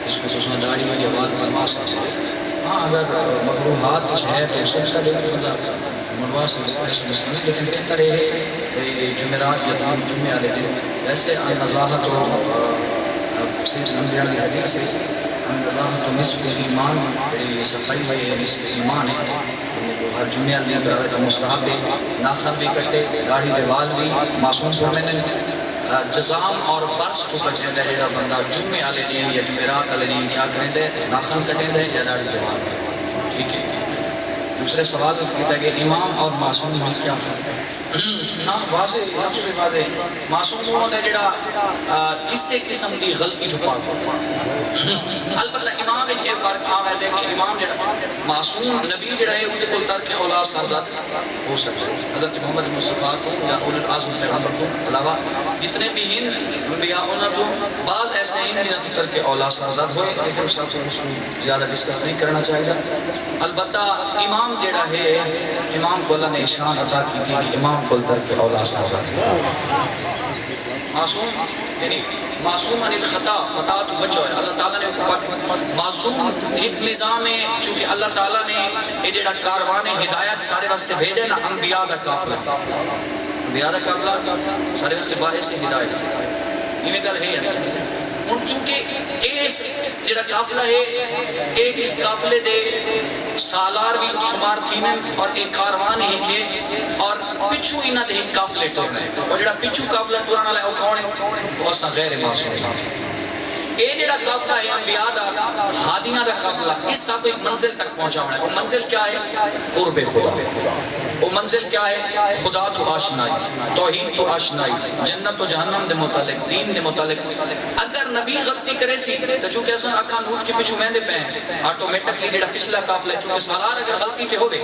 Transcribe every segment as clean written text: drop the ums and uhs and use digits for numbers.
اس کو تو سنا داڑھی والی آواز منوا سکتے ہیں. ہاں اگر مکروہات کچھ ہے تو اسے سب منوا سکتے ہیں، لیکن بہتر ہے جمعرات یا جمعے والے دن ویسے نزاحت و صرف انبیاء کی حدیث ہے نزاحت و نصف ایمان، صفائی ہے نصف ایمان ہے. ہر جمعہ لی کرے تو مستحب ہے. ناخن بھی کٹے، داڑھی دے وال بھی معصوم کو میں نے جزام اور برس کو بچنے دے جا بندہ جمعے والے دن یا جمعرات والے دن کیا کریں دے، ناخن کٹیں دے یا داڑھی دے وال. ٹھیک ہے. دوسرے سوال اس کی تھا کہ امام اور معصوم میں کیا فرق ہے؟ نا واضح معصوم ہوتا ہے جڑا کسے قسم کی غلطی چھپا دو. البتہ امام ایک فرق آ ہے کہ امام جڑا معصوم نبی جڑا ہے ان کو ترک اولاد سرزد ہو سکتا ہے. حضرت محمد مصطفیٰ کو یا اولو العزم پیغمبر کو علاوہ جتنے بھی ہیں انبیاء انہوں تو بعض ایسے ہیں جنہوں ترک اولاد سرزد ہوئے، لیکن سب سے اس کو زیادہ ڈسکس نہیں کرنا چاہیے. البتہ امام جڑا ہے امام کو اللہ نے شان عطا کی تھی کہ امام کو ترک اولاد سرزد معصوم یعنی معصوم عن الخطا، خطا تو بچو ہے. اللہ تعالیٰ نے معصوم ایک نظام ہے چونکہ اللہ تعالیٰ نے یہ جڑا کاروان ہدایت سارے واسطے بھیجے نا انبیاء دا قافلہ، انبیاء دا قافلہ سارے واسطے باعث ہدایت. یہ گل ہے ان چونکہ اس جڑا قافلہ ہے ایک اس قافلے دے سالار بھی شمار تھینے اور ایک کاروان ہی کے اور پچھو انہ دے ایک قافلے ٹورنے اور جڑا پچھو قافلہ ٹورانا لے وہ کون ہے وہ اصلا غیر معصوم ہے. اے جڑا قافلہ ہے انبیاء دا ہادیاں دا قافلہ اس سا کوئی منزل تک پہنچا ہونا ہے. وہ منزل کیا ہے؟ قرب خدا. وہ منزل کیا ہے؟ خدا تو آشنائی، توحید تو آشنائی، جنت و جہنم دے متعلق، دین دے متعلق. اگر نبی غلطی کرے سی تو چونکہ اصلا آکھاں نوٹ کے پچھو میں دے پہ ہیں آٹومیٹکلی جڑا پچھلا قافلہ ہے چونکہ سالار اگر غلطی تے ہو گئے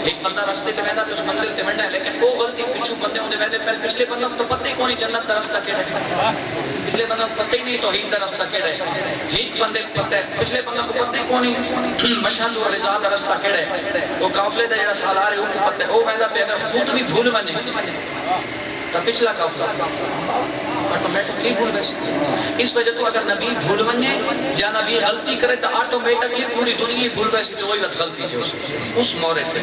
ایک بندہ رستے تے ویندہ پہ اس منزل تے منڈا ہے لیکن وہ غلطی پچھو بندے ہوندے ویندے پہ پچھلے بندہ تو پتہ ہی کونی جنت دا رستہ کے رہے، پچھلے بندہ کو پتہ ہی نہیں توحید دا رستہ کے رہے. ایک بندے کو پتہ ہے پچھلے بندہ کو پتہ ہی کونی مشہد و رضا دا رستہ کے رہے. وہ قافلے دا جڑا سالار ہے وہ کو پتہ ہے وہ ویندہ پہ اگر خود بھی بھول بنے تو پچھلا قافلہ آٹومیٹکلی بھول بیسے. اس وجہ تو اگر نبی بھول بنے یا نبی غلطی کرے تو آٹومیٹکلی پوری دنیا بھول بیسے کہ وہی وقت غلطی تھی اس مورد سے.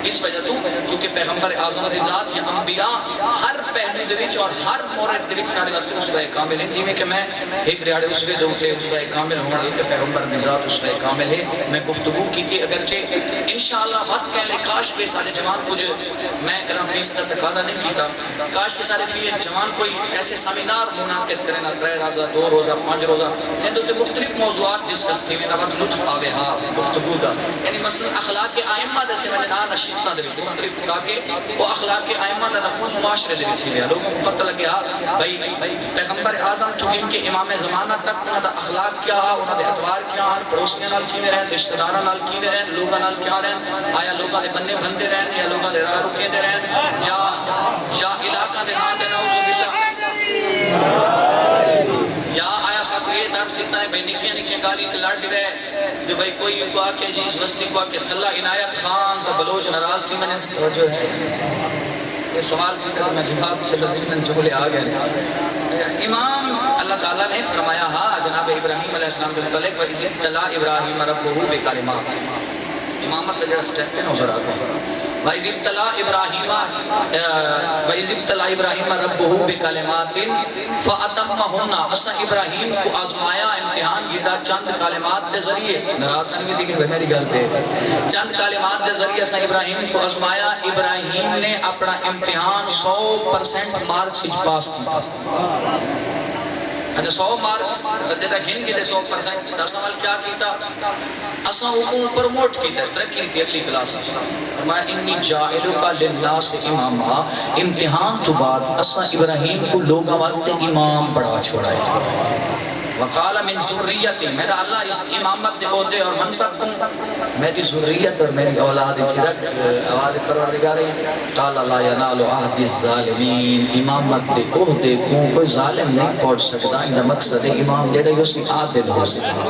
اس وجہ تو چونکہ پیغمبر اعظم ذات یا انبیاء ہر پہلو دے وچ اور ہر مورد دے وچ سارے واسطے اسوہ کامل ہیں. جویں کہ میں ایک ریاڑے اسوہ دے اسوہ کامل ہوں کہ پیغمبر دی ذات اسوہ کامل ہے. میں گفتگو کی تھی اگرچہ انشاءاللہ وقت کہہ لے کاش کے سارے جوان کچھ میں کرم فیصدہ تقاضا نہیں کیتا کاش کے سارے چیز جوان کوئی ایسے سیمینار منعقد کرے نا 3 روزہ 2 روزہ 5 روزہ نہیں تو مختلف موضوعات ڈسکس کی میں وقت لطف آوے ہاں گفتگو دا یعنی مثلا اخلاق کے ائمہ دے سے میں نے نشستہ دے مختلف تاکہ وہ اخلاق کے ائمہ دا نفوذ معاشرے دے وچ لیا لوگوں کو پتہ لگے ہاں بھائی پیغمبر اعظم تو ان کے امام زمانہ تک انہاں دا اخلاق کیا ہے انہاں دے اطوار کیا ہیں پڑوسیاں نال کیویں رہن رشتہ داراں نال کیویں رہن لوکاں نال کیا رہن آیا لوکاں دے بننے بندے رہن یا لوکاں دے راہ رکے دے رہن یا علاقہ دے نام دے نعوذ باللہ یا آیا ساتھ یہ درس لکھتا ہے بھئی نکیاں نکیاں گالی لڑ گئے جو بھئی کوئی کو آکے جی اس وستی کو آکے تھلا عنایت خان تو بلوچ ناراض تھی میں نے توجہ ہے یہ سوال کی طرح میں جواب چلو ذہن جملے آ گئے. امام اللہ تعالیٰ نے فرمایا ہاں جناب ابراہیم علیہ السلام کے متعلق وَإِذِ ابْتَلَىٰ إِبْرَاهِيمَ رَبُّهُ بِكَلِمَاتٍ امامت کا جڑا سٹیپ ہے نظر آتا ہے. وَإِذِ ابْتَلَىٰ إِبْرَاهِيمَ رَبُّهُ بِكَلِمَاتٍ فَأَتَمَّهُنَّ اسا ابراہیم کو آزمایا امتحان کیتا چند کلمات کے ذریعے ناراض نہیں تھی کہ میری گل پہ چند کلمات کے ذریعے اسا ابراہیم کو آزمایا. ابراہیم نے اپنا امتحان 100% مارکس پاس کیا. اچھا 100 مارکس دیتا گھن کے 100% دس عمل کیا کیتا اسا حکوم پرموٹ کیتا ترقی کی اگلی کلاس فرمایا انی جائلک للناس اماما امتحان تو بعد اسا ابراہیم کو لوگوں واسطے امام بڑا چھوڑا ہے. وقال من ذریتی میرا اللہ اس امامت دے عہدے اور منصب کو میری ذریت اور میری اولاد چرک آواز پروردگار قال لا ینال عہد الظالمین امامت دے عہدے کو کوئی ظالم نہیں پہنچ سکتا. اندہ مقصد امام دے دے اسی عادل ہو سکتا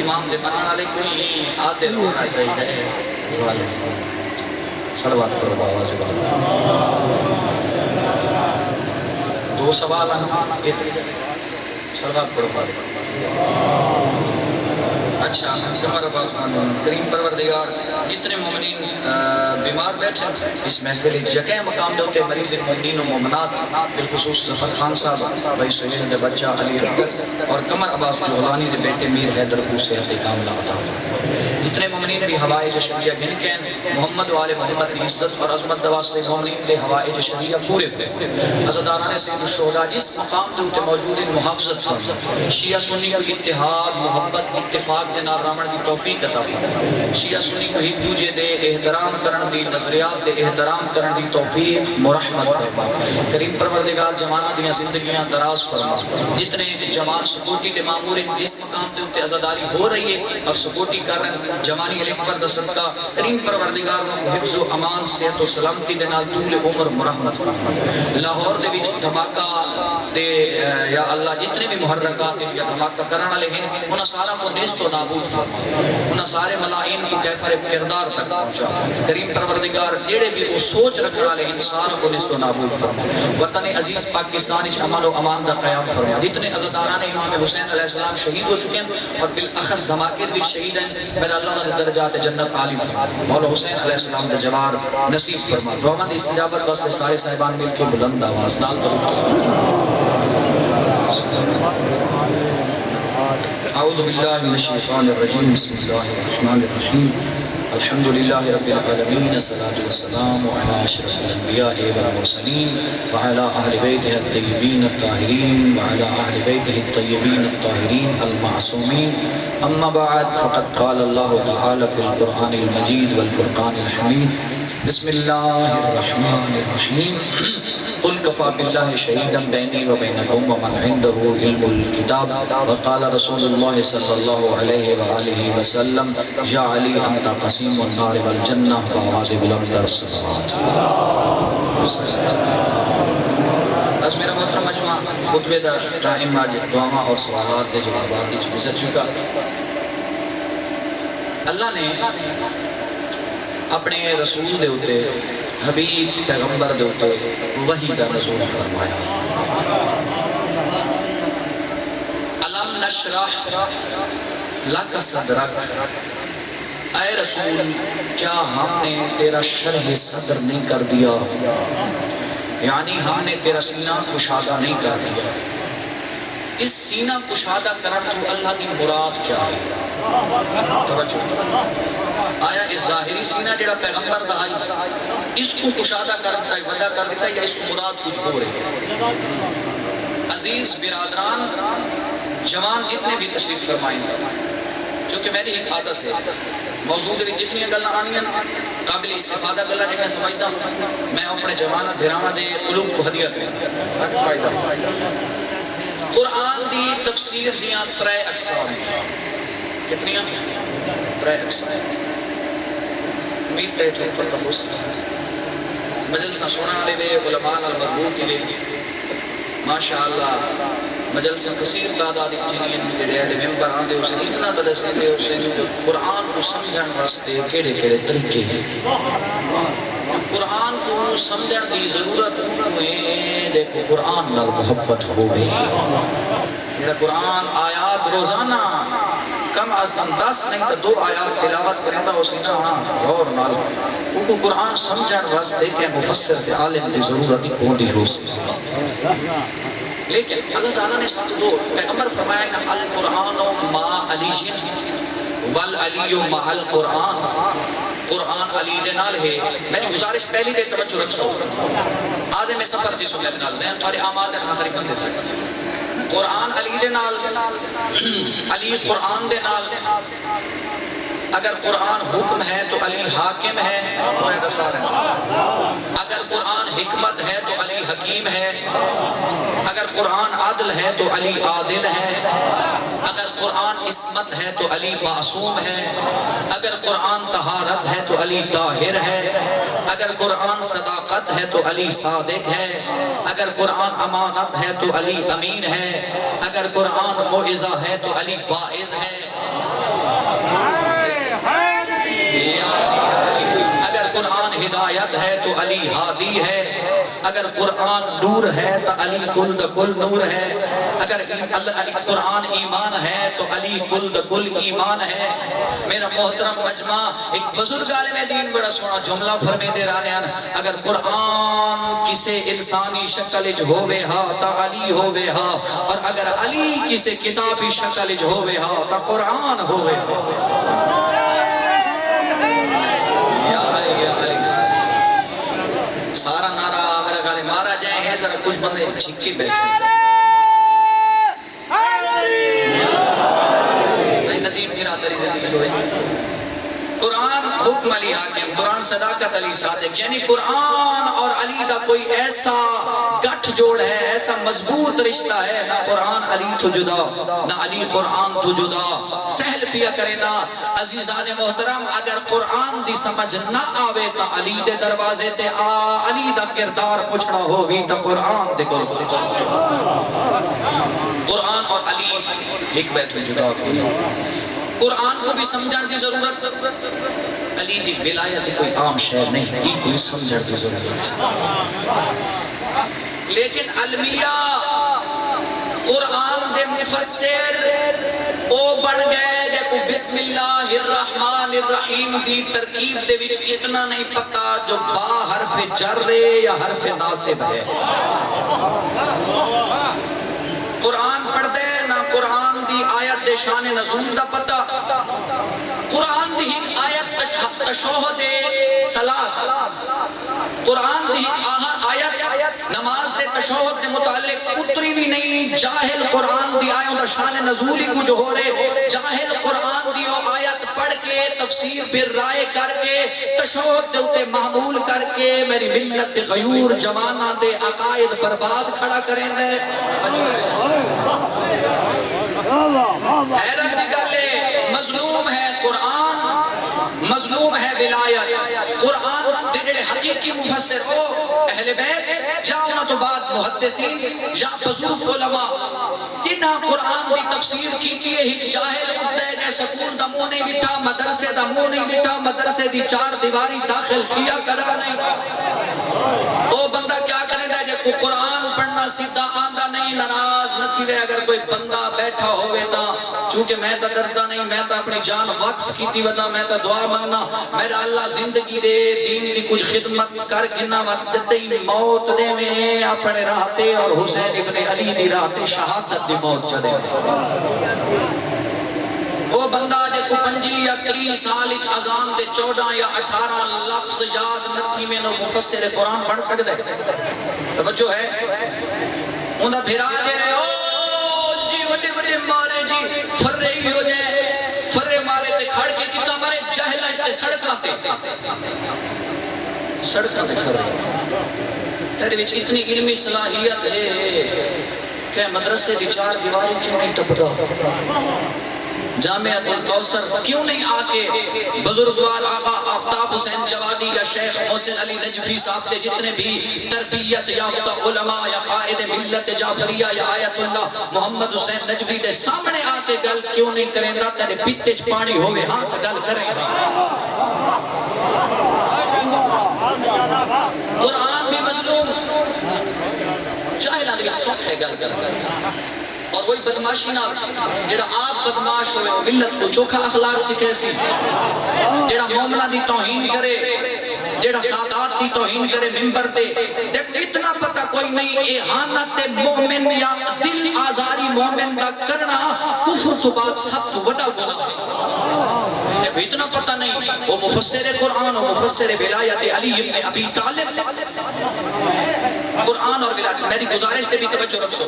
امام دے منان والے کوئی عادل ہونا چاہیے ظالم صلوات کرو آواز دو سوال ہیں صلوات کرو اچھا ہمارا پاس کریم پروردگار جتنے مومنین بیمار بیٹھے اس محفل جگہ مقام دوتے مریض مومنین و مومنات بالخصوص ظفر خان صاحب بھائی سہیل دے بچہ علی رقص اور قمر عباس جولانی دے بیٹے میر حیدر کو صحت کاملہ عطا جتنے مومنین بھی ہوائج شریعہ گن کین محمد والے محمد کی عزت اور عظمت دواستے مومنین دے ہوائج شریعہ پورے پورے عزداران سید الشہداء جس مقام دوتے موجود محافظت فرم شیعہ سنی کو اتحاد محبت اتفاق دے نال رامن دی توفیق عطا فرمائے شیعہ سنی کو ایک دوجے دے احترام کرن دی نظریات دے احترام کرن دی توفیق مرحمت فرمائے کریم پروردگار جواناں دیاں زندگیاں دراز فرمائے جتنے جوان سکوٹی دے مامور اس مقام دے اوتے عزاداری ہو رہی ہے اور سکوٹی کر رہے جوانی علی اکبر دا صدقہ کریم پروردگار کو حفظ و امان صحت و سلامتی دے نال طول عمر مرحمت فرمائے لاہور دے وچ دھماکہ دے یا اللہ جتنے بھی محرکات یا دھماکہ کرن والے ہیں انہاں سارا کو نیست و نابود انہاں سارے ملائین کو کیفر کردار تک پہنچا کریم پروردگار جیڑے بھی وہ سوچ رکھنے والے انسان کو نیست و نابود فرمائے وطن عزیز پاکستان وچ امن و امان دا قیام فرمائے جتنے عزاداران امام حسین علیہ السلام شہید ہو چکے ہیں اور بالاخص دھماکے بھی شہید ہیں میرا اللہ نے درجات جنت عالی فرمائے مولا حسین علیہ السلام دے جوار نصیب فرمائے دعوت استجابت واسطے سارے صاحبان مل کے بلند آواز نال اعوذ باللہ من الشیطان الرجیم بسم اللہ الرحمن الرحیم الحمد للہ رب العالمین الصلاة والسلام علی اشرف الانبیاء والمرسلین وعلی اہل بیتہ الطیبین الطاہرین وعلی اہل بیتہ الطیبین الطاہرین المعصومین اما بعد فقد قال اللہ تعالی فی القرآن المجید والفرقان الحمید بسم اللہ الرحمن الرحیم قل کفا باللہ شہیدا بینی و بینکم ومن عنده علم الکتاب وقال رسول اللہ صلی اللہ علیہ وآلہ وسلم یا علی انت قسیم النار والجنہ بآواز بلند در الصلوات بس میرا محترم مجمع خطبے دا ٹائم آج دعاواں اور سوالات دے جوابات دی گزر چکا اللہ نے اپنے رسول دے ہوتے حبیب پیغمبر دے ہوتے وحی کا نزول فرمایا علم نشرح لک صدرک اے رسول کیا ہم نے تیرا شرح صدر نہیں کر دیا یعنی ہم نے تیرا سینہ کشادہ نہیں کر دیا اس سینہ کشادہ کرنا تو اللہ کی مراد کیا ہے توجہ آیا اس ظاہری سینہ جڑا پیغمبر دا آئی اس کو کشادہ کر دیتا ہے وعدہ کر دیتا ہے یا اس کو مراد کچھ ہو رہی ہے عزیز برادران جوان جتنے بھی تشریف فرمائیں چونکہ میری ایک عادت ہے موضوع دے جتنی گلاں آنیاں قابل استفادہ گلاں میں سمجھتا ہوں میں اپنے جوانہ دھیراواں دے علوم کو ہدیہ کریں فائدہ قرآن دی تفسیر دیاں 3 اقسام کتنیاں 3 اقسام امید ہے تو پر تحوس مجلسہ سونا لے دے علماء المضبوط لے ماشاءاللہ مجلسہ کثیر تعداد چنین جڑے دے ممبر آن دے اسے اتنا ترسے دے اسے جو قرآن کو سمجھن واسطے کیڑے کیڑے طریقے ہیں قرآن کو سمجھن دی ضرورت ہوئے دیکھو قرآن نال محبت ہو گئی یہ قرآن آیات روزانہ کم از کم 10 نہیں تو 2 آیات تلاوت کریں تا اسی نا غور نال ان کو قرآن سمجھن واسطے کہ مفسر کے عالم دی ضرورت ہوندی ہو سی لیکن اللہ تعالیٰ نے ساتھ دو پیغمبر فرمایا کہ القرآن ما علی والعلی ما القرآن قرآن علی دے نال ہے میں نے گزارش پہلی دے توجہ رکھو آزم سفر جی سو میرے نال ذہن تھوڑی آماد ہے آخری کم دیتا ہے قرآن علی دے نال علی قرآن دے نال اگر قرآن حکم ہے تو علی حاکم ہے اگر قرآن حکمت ہے تو علی حکیم ہے اگر قرآن عدل ہے تو علی عادل ہے اگر قرآن عصمت ہے تو علی معصوم ہے اگر قرآن طہارت ہے تو علی طاہر ہے اگر قرآن صداقت ہے تو علی صادق ہے اگر قرآن امانت ہے تو علی امین ہے اگر قرآن موعظہ ہے تو علی واعظ ہے اگر قرآن ہدایت ہے تو علی ہادی ہے اگر قرآن نور ہے تو علی کل دا کل نور ہے، اگر قرآن ایمان ہے تو علی کل دا کل ایمان ہے۔ میرا محترم مجمع، ایک بزرگ عالم دین بڑا سونا جملہ فرمے دے رانے ہیں، اگر قرآن کسے انسانی شکل اچ ہووے ہا تا علی ہووے ہا، اور اگر علی کسے کتابی شکل اچ ہووے ہا تا قرآن ہووے ہا۔ یا علی یا علی، سارا نعرہ میرے گالے مارا جائے ہیں، ذرا کچھ بندے چھکی بیٹھے ندیم ارادری زندگی ہوئے۔ قرآن حکم علی حاکم، قرآن صداقت علی صادق، یعنی قرآن اور علی دا کوئی ایسا گٹھ جوڑ ہے، ایسا مضبوط رشتہ ہے، نہ قرآن علی تو جدا نہ علی قرآن تو جدا۔ سہل پیا کرے نا عزیزان محترم، اگر قرآن دی سمجھ نہ آوے تا علی دے دروازے تے آ، علی دا کردار پوچھنا ہو بھی تا قرآن دے کو قرآن اور علی ایک بیت جدا ہوئی۔ قرآن کو بھی سمجھن کی ضرورت، علی دی ولایت کوئی عام شہر نہیں، یہ کوئی سمجھن کی ضرورت۔ لیکن علمیہ قرآن دے مفسر او بن گئے جے کو بسم اللہ الرحمن الرحیم دی ترکیب دے وچ اتنا نہیں پتا جو با حرف جر یا حرف ناصب ہے۔ قرآن پڑھ دے نہ قرآن دی آیت دے شان نزول دا پتا، قرآن دی ایک آیت تشہد صلاۃ، قرآن دی آیت نماز دے تشہد دے متعلق اتری بھی نہیں، جاہل قرآن دی آیوں دا شان نزولی کچھ ہو رہے، جاہل قرآن دی آیت پڑھ کے تفسیر بر رائے کر کے تشہد دے اتے معمول کر کے میری ملت غیور جوانہ دے عقائد برباد کھڑا کریں دے۔ حیرت دی گلے، مظلوم ہے قرآن، مظلوم ہے ولایت۔ قرآن دے حقیقی مفسر ہو اہل بیت یا انہوں تو بعد محدثین یا بزرگ علماء، انہاں قرآن دی تفسیر کی ہے، ایک جاہل ہوتا ہے کہ سکون دا منہ نہیں بٹھا، مدرسے دا منہ نہیں بٹھا، مدرسے دی چار دیواری داخل کیا کرا نہیں۔ وہ بندہ کیا کرے گا کہ قرآن پڑھنا سیدھا آندہ نہیں، ناراض نہ تھی وے اگر کوئی بندہ بیٹھا ہوئے تا، چونکہ میں تا ڈرتا نہیں، میں تا اپنی جان وقف کی تھی ودا، میں تا دعا مانگنا میرا اللہ زندگی دے دین دی کچھ خدمت کر گنا وقت دی موت دے میں اپنے راہتے اور حسین ابن علی دی راہتے شہادت دی موت چلے۔ وہ بندہ جے کو 25 یا 30 سال اس اذان دے 14 یا 18 لفظ یاد نتھی میں نو مفسر قرآن پڑھ سکتا ہے۔ توجہ ہے انہاں بھیرا دے رہے ہو جی وڈے وڈے مارے جی فرے ہی ہو جائے، فرے مارے تے کھڑ کے کتا مارے جہلہ تے سڑکاں تے فرے۔ تیرے وچ اتنی علمی صلاحیت ہے کہ مدرسے دی چار دیواری کیوں نہیں ٹپدا؟ جامعہ الکوثر کیوں نہیں آکے بزرگوار آقا آفتاب حسین جوادی یا شیخ محسن علی نجفی صاحب دے جتنے بھی تربیت یافتہ علماء یا قائد ملت جعفریہ یا آیت اللہ محمد حسین نجفی دے سامنے آکے گل کیوں نہیں کریں گا؟ تیرے پیتے چ پانی ہوئے ہاں تو گل کریں گا۔ قرآن بھی مظلوم، چاہلان بھی سوکھ ہے گل کر اور وہی بدماشی نہ جڑا آپ بدماش ہوئے ملت کو چوکھا اخلاق سکھے سی، جڑا مومنہ دی توہین کرے، جڑا سادات دی توہین کرے ممبر دے، دیکھو اتنا پتہ کوئی نہیں احانت مومن یا دل آزاری مومن دا کرنا کفر تو بعد سب تو بڑا گناہ ہے۔ دیکھو اتنا پتہ نہیں، وہ مفسر قرآن و مفسر ولایت علی ابن ابی طالب قرآن اور ولایت میری گزارش دے بھی توجہ رکھو۔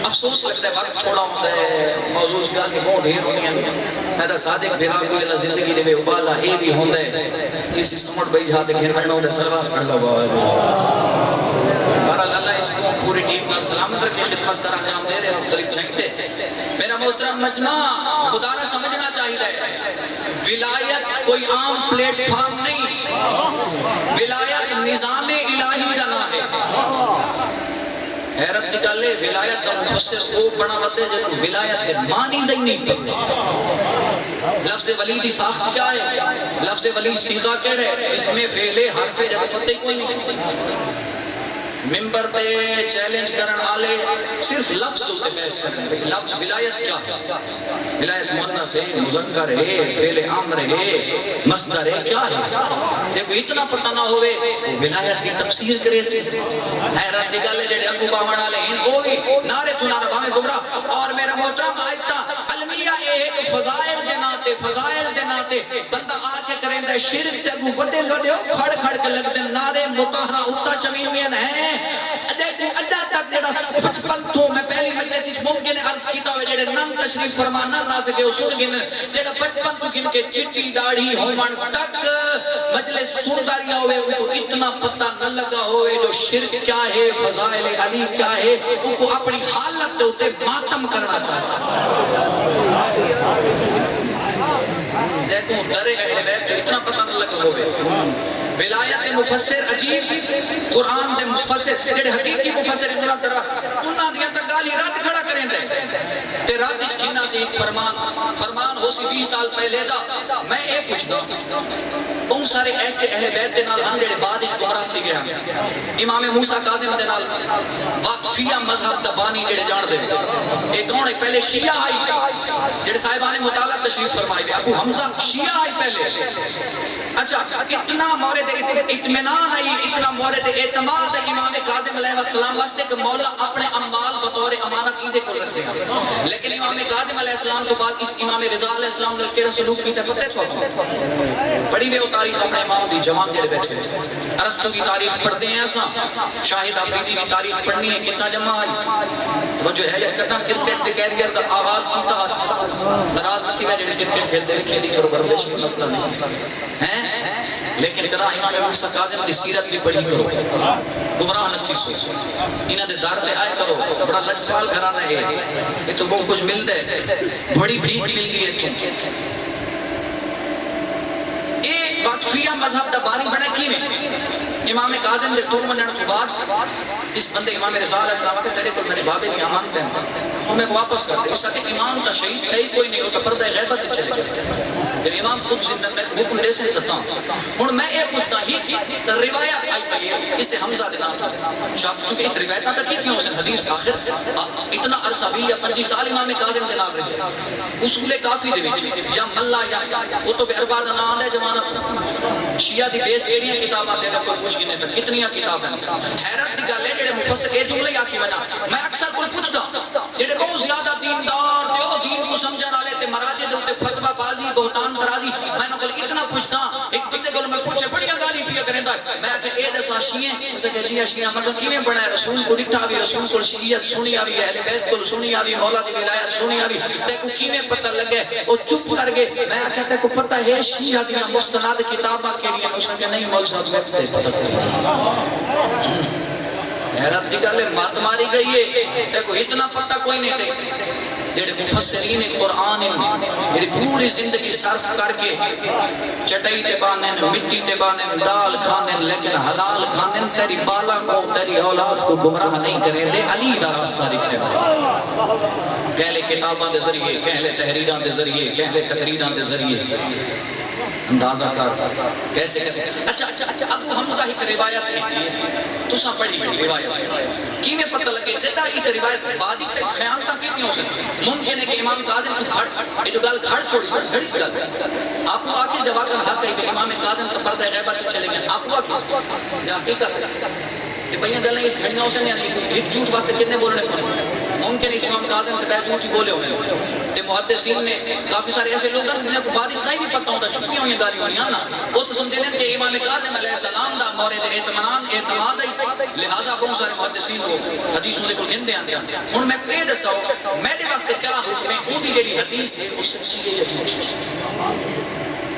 افسوس لگتا ہے وقت چھوڑا ہوتا ہے، موضوع گال کے بہت ڈھیر ہوئی ہیں، میں دا صادق بھیرا کوئی اللہ زندگی دے ابالا اے بھی ہوندے کسی سمٹ بھائی جہاں گھر مرنا ہوندے سلوات اللہ بہرحال اللہ اس کو پوری ٹیم کا سلامت رکھے، خدمت سر انجام دے رہے مختلف چاہتے۔ میرا محترم مجمع خدا نہ سمجھنا چاہیے ولایت کوئی عام پلیٹ فارم نہیں، ولایت نظام الہی کا نام ہے۔ حیرت نکالے ولایت کا مفسر وہ بنا ہوتے جب ولایت کے معنی نہیں پڑھتے۔ لفظ ولی کی ساخت کیا ہے؟ لفظ ولی صیغہ کیڑا ہے؟ اس میں فعل حرف جگہ پتہ ہی کوئی نہیں. ممبر پہ چیلنج کرن آلے صرف لفظ ہوتے بحث کرتے ہیں. لفظ ولایت کیا ہے؟ ولایت مؤنث ہے، مذکر ہے، فعل امر ہے، مصدر ہے، کیا ہے؟ دیکھو اتنا پتہ نہ ہوئے ولایت کی تفسیر کرے سے حیرت نکالے جڑے ابو باون والے ان او بھی نعرے تو نعرہ باویں گمراہ. اور میرا محترم آیتاں علمیہ اے ہے کہ فضائل دے ناتے بندہ آ کے کریندا ہے شرک تے ابو بڑے لوڈے کھڑ کھڑ کے لگدے نعرے مطہرہ اتا چوینیاں ہیں. دیکھو اڈا تک جڑا 55 تو میں پہلی مجلس وچ ممکن ہے عرض کیتا ہوئے جڑے نام تشریف فرما نہ نہ سکے اصول گن جڑا 55 تو گن کے چٹی داڑھی ہون تک مجلس سندا رہیا ہوئے ان کو اتنا پتہ نہ لگا ہوئے جو شرک کیا ہے، فضائل علی کیا ہے، ان کو اپنی حالت دے اوتے ماتم کرنا چاہتا ہے. دیکھو در اہل بیت اتنا پتہ نہ لگا ہوئے. ولایت مفسر عجیب قرآن دے مفسر جڑے حقیقی مفسر اتنا طرح انہاں دیاں تے گالی رد کھڑا کریں دے تے رات وچ کنا سی فرمان ہو سی 20 سال پہلے دا. میں اے پوچھدا بہت سارے ایسے اہل بیت دے نال ہن جڑے بعد وچ گمراہ تھی گئے. امام موسیٰ کاظم دے نال واقفیہ مذہب دا بانی جڑے جان دے اے کون ہے؟ پہلے شیعہ آئی جڑے صاحبان مطالعہ تشریف فرمائے ابو حمزہ شیعہ آئی پہلے. اچھا اتنا مورد اطمینان آئی، اتنا مورد اعتماد امام کاظم علیہ السلام واسطے کہ مولا اپنے اموال بطور امانت ایدے کو رکھتے ہیں. لیکن امام کاظم علیہ السلام کے بعد اس امام رضا علیہ السلام نے کیڑا سلوک کی پتہ چھوڑا بڑی بے تاریخ اپنے امام دی جوان جڑے بیٹھے ارسطو کی تاریخ پڑھتے ہیں ایسا شاہد آفریدی کی تاریخ پڑھنی ہے کتنا جمع آئی وہ جو ہے کتنا کرکٹ دے کیریئر دا آغاز کی ساس دراز نتی ہے جڑے کرکٹ کھیلتے ہوئے کھیلی کرو ورزش کی مسئلہ نہیں ہیں. لیکن کرا امام موسیٰ کاظم دی سیرت بھی پڑھی کرو، گمراہ نچی سو انہاں دے دار پہ آئے کرو. بڑا لجپال گھرانا ہے یہ تو بہت کچھ مل دے بڑی بھیک مل دی ہے. ایک واقفیہ مذہب دا بانی بنا کی میں امام کاظم دے طور منن کے بعد اس بندے امام رضا علیہ السلام کے تیرے تو میرے بابے نہیں امانتے ہیں اور میں واپس کرتے اس ساتھ امام کا شہید کئی کوئی نہیں ہوتا پردہ غیبت چلے گئے جب امام خود زندہ میں حکم دے سے کرتا ہوں. اور میں یہ پوچھتا ہی روایت آئی پئی ہے اسے حمزہ دے نام چونکہ اس روایتاں تک کیوں اسے حدیث آخر اتنا عرصہ بھی یا 25 سال امام کاظم دے نام رہے اصول کافی دے وچ یا ملا یا کتب اربع دا نام ہے زمانہ شیعہ دی بیس کیڑیاں کتاباں تے کوئی پوچھ گنے تے کتنیاں کتاباں. حیرت دی گل ہے جڑے مفسر اے جملے آکھی ونا میں اکثر کوئی پوچھدا جڑے بہت زیادہ دیندار تے او دین کو سمجھن والے تے مراجع دے اوتے فتوی بازی بہتان برازی میں نوں اتنا پوچھدا ایک بندے کول میں پوچھے بڑی گالی پیا کریندا میں کہ اے دسا شیعہ اسے کہ شیعہ مطلب کیویں بنایا رسول کو ڈٹھا بھی رسول کو شریعت سنی آوی اہل بیت کو سنی آوی مولا دی ولایت سنی آوی تے کو کیویں پتہ لگے او چپ کر گئے. میں کہتا کو پتہ ہے شیعہ دی مستند کتاباں کیڑیاں اس نے نہیں مول صاحب میں پتہ نہیں. حیرت دی گل ہے مات ماری گئی ہے دیکھو اتنا پتہ کوئی نہیں تے جڑے مفسرین قرآن جڑی پوری زندگی صرف کر کے چٹائی تے بانن مٹی تے بانن دال کھانن لیکن حلال کھانن تیری بالا کو تیری اولاد کو گمراہ نہیں کریں دے علی دا راستہ دکھتے کہلے کتاباں دے ذریعے کہلے تحریراں دے ذریعے کہلے تقریراں دے ذریعے اندازہ کر کیسے اچھا ابو حمزہ ہی روایت کی تو سا پڑھی گئی روایت کی میں پتہ لگے دیتا اس روایت سے بعد ہی اس خیال تھا کتنی ہو سکتی ممکن ہے کہ امام کاظم تو گھڑ یہ جو گل گھڑ چھوڑی سر جھڑی سی گل آپ کو آکی جواب کا حق ہے کہ امام کاظم کا پردہ غیبت چلے گئے آپ کو آکی یا حقیقت کہ بھئیاں گلیں اس بھڑیاں ہو سکتے ہیں ایک جھوٹ واسطے کتنے بولنے پڑے ممکن اس امام کاظم کے بہت جھوٹ ہی بولے ہوئے تے محدثین نے کافی سارے ایسے لوگ ہیں جنہیں کو بعد اتنا ہی نہیں پتہ ہوتا چھپیاں ہوئی گالی ہوئی ہیں نا وہ تو سمجھے لیں کہ امام کاظم علیہ السلام دا مورد اعتماد ہے لہٰذا بہت سارے محدثین کو حدیثوں نے کو گندے آتے ہیں. ہن میں کہہ دستا ہوں میرے واسطے کیا حکم ہے اون دی جڑی حدیث ہے وہ سچی ہے یا جھوٹی ہے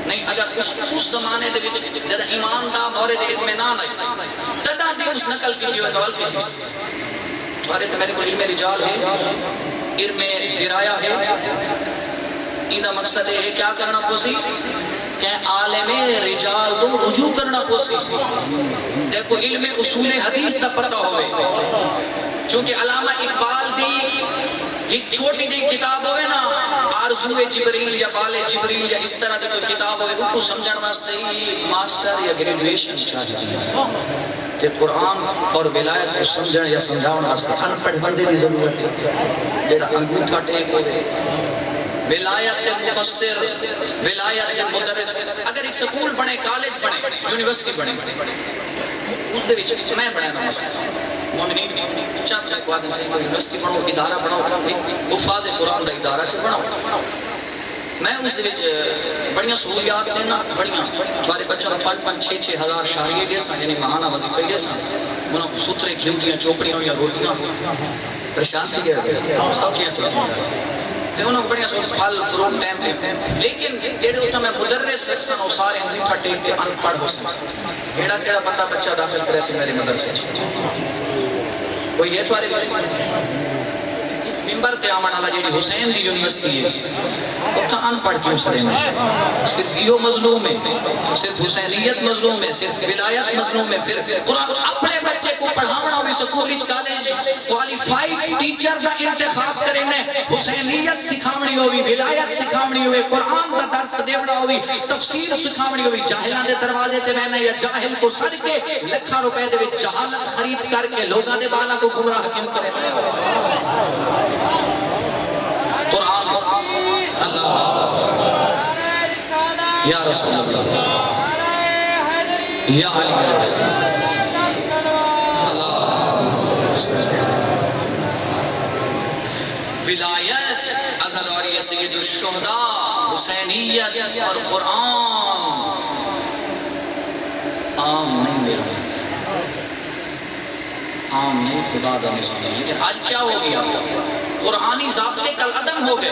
نہیں. اگر اس زمانے دے وچ جڑا ایمان دا مورد اطمینان ہے تدا دی اس نقل کی جو گل کی سارے تے میرے کو علم رجال ہے علم درایا ہے ایندا مقصد ہے کیا کرنا پوسی کہ عالم رجال تو رجوع کرنا پوسی. دیکھو علم اصول حدیث دا پتہ ہوئے چونکہ علامہ اقبال دی ایک چھوٹی دی کتاب ہوئے نا آرزو جبریل یا بال جبریل یا اس طرح کی کوئی کتاب ہوئے ان کو سمجھن واسطے ماسٹر یا گریجویشن چاہیے کہ قرآن اور ولایت کو سمجھن یا سمجھاؤن واسطے ان پڑھ بندے کی ضرورت ہے جیڑا انگوٹھا ٹیک ہوئے ولایت مفسر ولایت مدرس اگر ایک سکول بنے کالج بنے یونیورسٹی بنے اس دے وچ میں بنانا مومنین چاہتے ہیں قوادن سے یونیورسٹی بناؤ ادارہ بناؤ حفاظ قرآن دا ادارہ چ بناؤ میں اس دے وچ بڑیاں سہولیات دینا بڑیاں تھوڑے بچوں کو 5-6 ہزار شاریے دے سن یعنی ماہانہ وظیفے دے سن انہوں کو سترے گھیوٹیاں چوپڑیاں یا روٹیاں پریشان تھی گئے سب کیا سب انہوں بڑیاں سو پھل فروٹ ٹائم دے لیکن جیڑے اتنا میں مدرس رکھسن وہ سارے انگوٹھا ٹیک کے ان پڑھ ہو سن کیڑا کیڑا پتہ بچہ داخل کرے سے میرے مدرسے کوئی یہ توارے اس ممبر تے آمن اللہ جیڑی حسین دی یونیورسٹی ہے اتنا ان پڑھ کیوں سرے میں صرف یہ مظلوم ہے صرف حسینیت مظلوم ہے صرف ولایت مظلوم ہے پھر قرآن اپنے بچے کو پڑھاونا ہوئی سکول کالج کوالیفائیڈ ٹیچر کا انتخاب کریں حسینیت سکھاونی ہوئی ولایت سکھاونی ہوئی قرآن کا درس دیونا ہوئی تفسیر سکھاونی ہوئی جاہلان دے دروازے تے بہنا یا جاہل کو سر کے لکھا روپے دے وچ جہالت خرید کر کے لوگاں دے بالا کو گمراہ حکم کرے قرآن اللہ یا رسول اللہ یا علی ولایت ازلواری سید الشہداء حسینیت اور قرآن عام نہیں میرا عام نہیں خدا دا نظام لیکن آج کیا ہو گیا قرآنی ضابطے کل عدم ہو گئے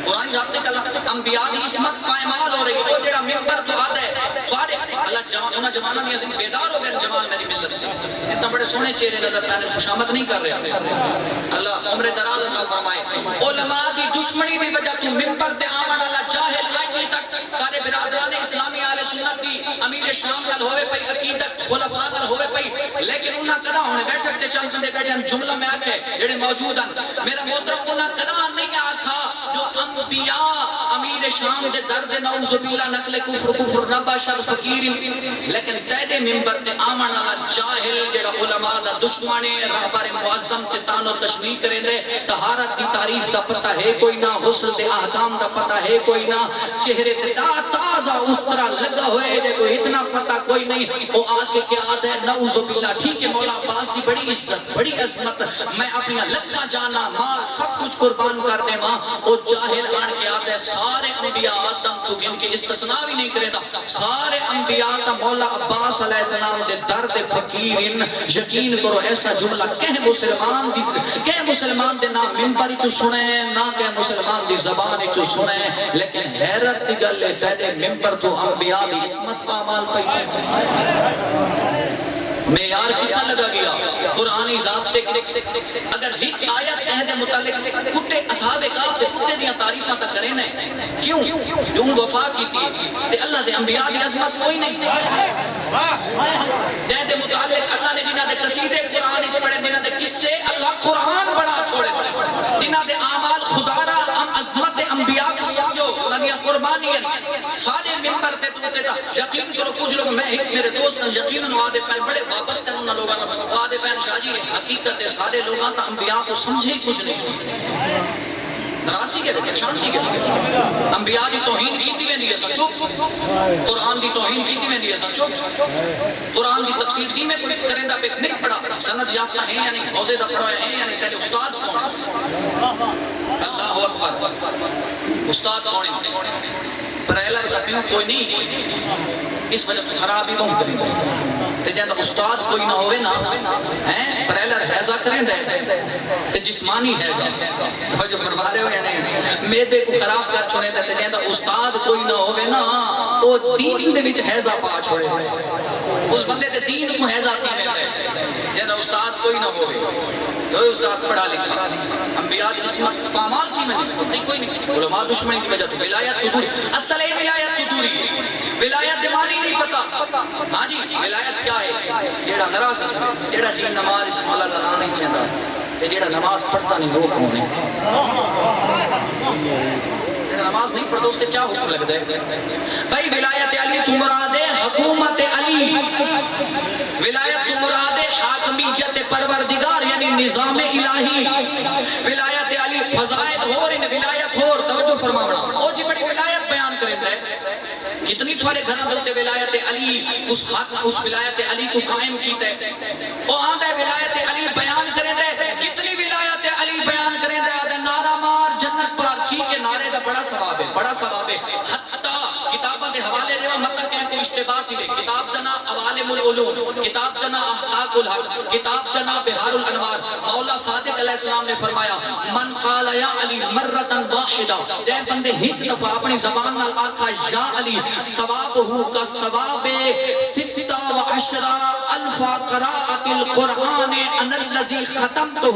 قرآنی ضابطے کل انبیاء کی عصمت پائمال ہو رہی ہے اور جڑا ممبر تو آتا ہے سارے اللہ جمانہ میں عظیم بیدار ہو گئے جوان میری ملت اتنا بڑے سونے چہرے نظر پہنے خوشامد نہیں کر رہے اللہ عمر دراز عطا فرمائے علماء کی دشمنی دی وجہ تو ممبر تے آمن اللہ جاہل آئی تک سارے برادران اسلامی آل سنت دی امیر شام کل ہوئے پئی عقیدت خلفاء کل ہوئے پئی لیکن انہاں کنا ہونے بیٹھک تے چند دے بیٹھے جملہ میں آکھے جڑے موجود ہیں میرا محترم انہاں کنا نہیں آکھا جو انبیاء امیر شام دے درد نعوذ باللہ نقل کفر ربا شر فقیر لیکن تیدے ممبر تے آمن اللہ جاہل جڑا علماء دا دشمنے رہبر معظم تے تان و تشریح کریں دے طہارت کی تعریف دا پتہ ہے کوئی نہ غسل دے احکام دا پتہ ہے کوئی نہ چہرے تے تازہ اس طرح لگا ہوئے دے کوئی اتنا پتہ کوئی نہیں وہ آکے کیا آدھے نعوذ باللہ ٹھیک ہے مولا عباس دی بڑی عزت بڑی عظمت میں اپنی لکھا جانا مال سب کچھ قربان کر دے ماں وہ جاہل آن کے آدھے سارے انبیاء آدم تو گن کے استثناء بھی نہیں کرے دا سارے انبیاء کا مولا عباس علیہ السلام دے درد فقیرن یقین کرو ایسا جملہ کہ مسلمان دے نام ممبری چو سنے نہ کہ مسلمان دی زبانی چو سنے لیکن حیرت دی گل لے تیرے ممبر تو انبیاء دی عصمت پامال پہچے معیار کتا لگا گیا قرآنی ضابطے اگر ایک آیت عہد متعلق کتے اصحاب کاف دے کتے دیا تعریفہ تک کریں کیوں جو وفا کی تھی تے اللہ دے انبیاء دی عظمت کوئی نہیں عہد متعلق اللہ نے جنہ دے قصیدے قرآنی سے پڑھے جنہ دے قصے اللہ قرآن بڑا چھوڑے جنہ دے اعمال خدا را عظمت انبیاء کو سمجھو اللہ قربانی سارے ممبر تے تو تے یقین کرو کچھ لوگ میں ایک میرے دوست یقیناً وعدے پہ بڑے واپس تے انہاں لوگاں وعدے پہ شاہ جی حقیقت ہے سارے لوگاں تا انبیاء کو سمجھے کچھ نہیں نراسی کے دیکھیں شانتی کے دیکھیں انبیاء کی توہین کیتی میں نہیں ایسا چپ قرآن کی توہین کیتی میں نہیں ایسا چپ قرآن کی تفسیر دی میں کوئی کرندہ پہ نہیں پڑھا سند یافتہ ہیں یا نہیں حوزے دا پڑھا ہے یا نہیں تیرے استاد کون اللہ اکبر استاد کون ہے پریلر کا پیوں کوئی نہیں اس وجہ تو خرابی بہت کریں تے جاندہ استاد کوئی نہ ہوئے نا پریلر حیضہ کریں تے جسمانی حیضہ جو فرما رہے ہو یا نہیں میدے کو خراب کر چھوڑے تے جاندہ استاد کوئی نہ ہوئے نا وہ دین دے وچ حیضہ پا چھوڑے اس بندے تے دین کو حیضہ تھی میں رہے جاندہ استاد کوئی نہ ہوئے استاد پڑھا لکھا انبیاء کی عصمت پامال کی میں نہیں کوئی نہیں علماء دشمنی کی وجہ تو ولایت تو دوری اصل ہے ولایت تو دوری ولایت دمانی نہیں پتا ہاں جی ولایت کیا ہے جیڑا نراز نہیں جیڑا جی نماز مولا دا نام نہیں چاہتا تے جڑا نماز پڑھتا نہیں وہ کون ہے؟ جڑا نماز نہیں پڑھتا اس سے کیا حکم لگتا ہے؟ بھائی ولایت علی تو مراد ہے حکومت علی، ولایت تو مراد ہے حاکمیت پروردگار یعنی نظام الہی، ولایت علی فضائل ہور ان ولایت ہور توجہ فرماونا او جی بڑی ولایت بیان کرے ہے کتنی تھوڑے گھروں دے ولایت علی اس حق اس ولایت علی کو قائم کیتا ہے او آندا ہے ولایت علی بیان کرے ہے کتنی ولایت علی بیان کرے ہے نعرہ مار جنت پار ٹھیک ہے نعرے دا بڑا ثواب ہے بڑا ثواب ہے حتی کتاباں دے حوالے دے مطلب کہ کوئی اشتباہ تھی کتاب دا نام عوالم العلوم کتاب دا نام احقاق الحق کتاب دا نام بحار الانوار مولا صادق علیہ السلام نے فرمایا من قال یا علی مرتن واحدہ جے بندے ایک دفعہ اپنی زبان نال آکھا یا علی ثوابہ کا ثواب 16 الف قراءت القرآن ان الذی ختمتہ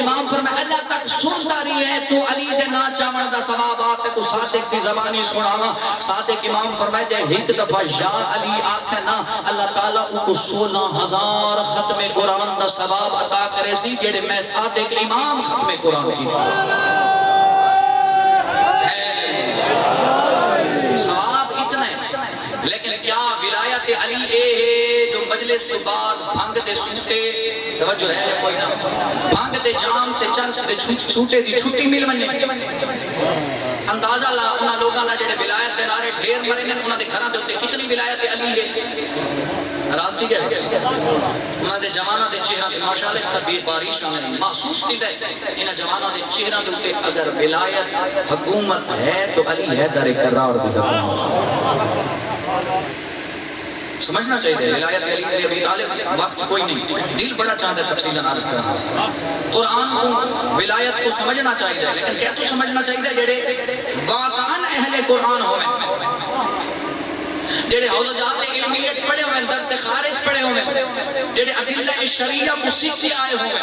امام فرمایا اللہ تک سنتا رہی ہے تو علی دے نا چاون دا ثواب آتے تو صادق کی زبانی سناوا صادق امام فرمائے جے ایک دفعہ یا علی آکھے نا اللہ تعالیٰ ان کو 16,000 ختم قرآن دا ثواب عطا کرے سی جیڑے میں صادق امام ختم قرآن کی ثواب اتنا ہے لیکن کیا ولایت علی اے جو مجلس تو بعد بھنگ دے سوٹے توجہ ہے کوئی نہ بھنگ دے جام تے چرس دے سوٹے دی چھٹی مل منی اندازہ لا انہاں لوگاں دا جڑے ولایت دے نعرے ڈھیر مرے نے انہاں دے گھراں دے اوتے کتنی ولایت علی ہے راستی کیا ہے انہاں دے جواناں دے چہرہ تے ماشاءاللہ کبھی بارش آنے محسوس تھی ہے انہاں جواناں دے چہرہ دے اوتے اگر ولایت حکومت ہے تو علی ہے در قرار دی حکومت سمجھنا چاہیے ولایت علی علی ابی طالب وقت کوئی نہیں دل بڑا چاہتا ہے تفصیل عرض کرنا قرآن کو ولایت کو سمجھنا چاہیے لیکن کیا تو سمجھنا چاہیے جڑے واقعاً اہل قرآن ہوئے جڑے حوزجات علمیت پڑھے ہوئے درس خارج پڑھے ہوئے جڑے ادلہ شریعہ کو سیکھے آئے ہوئے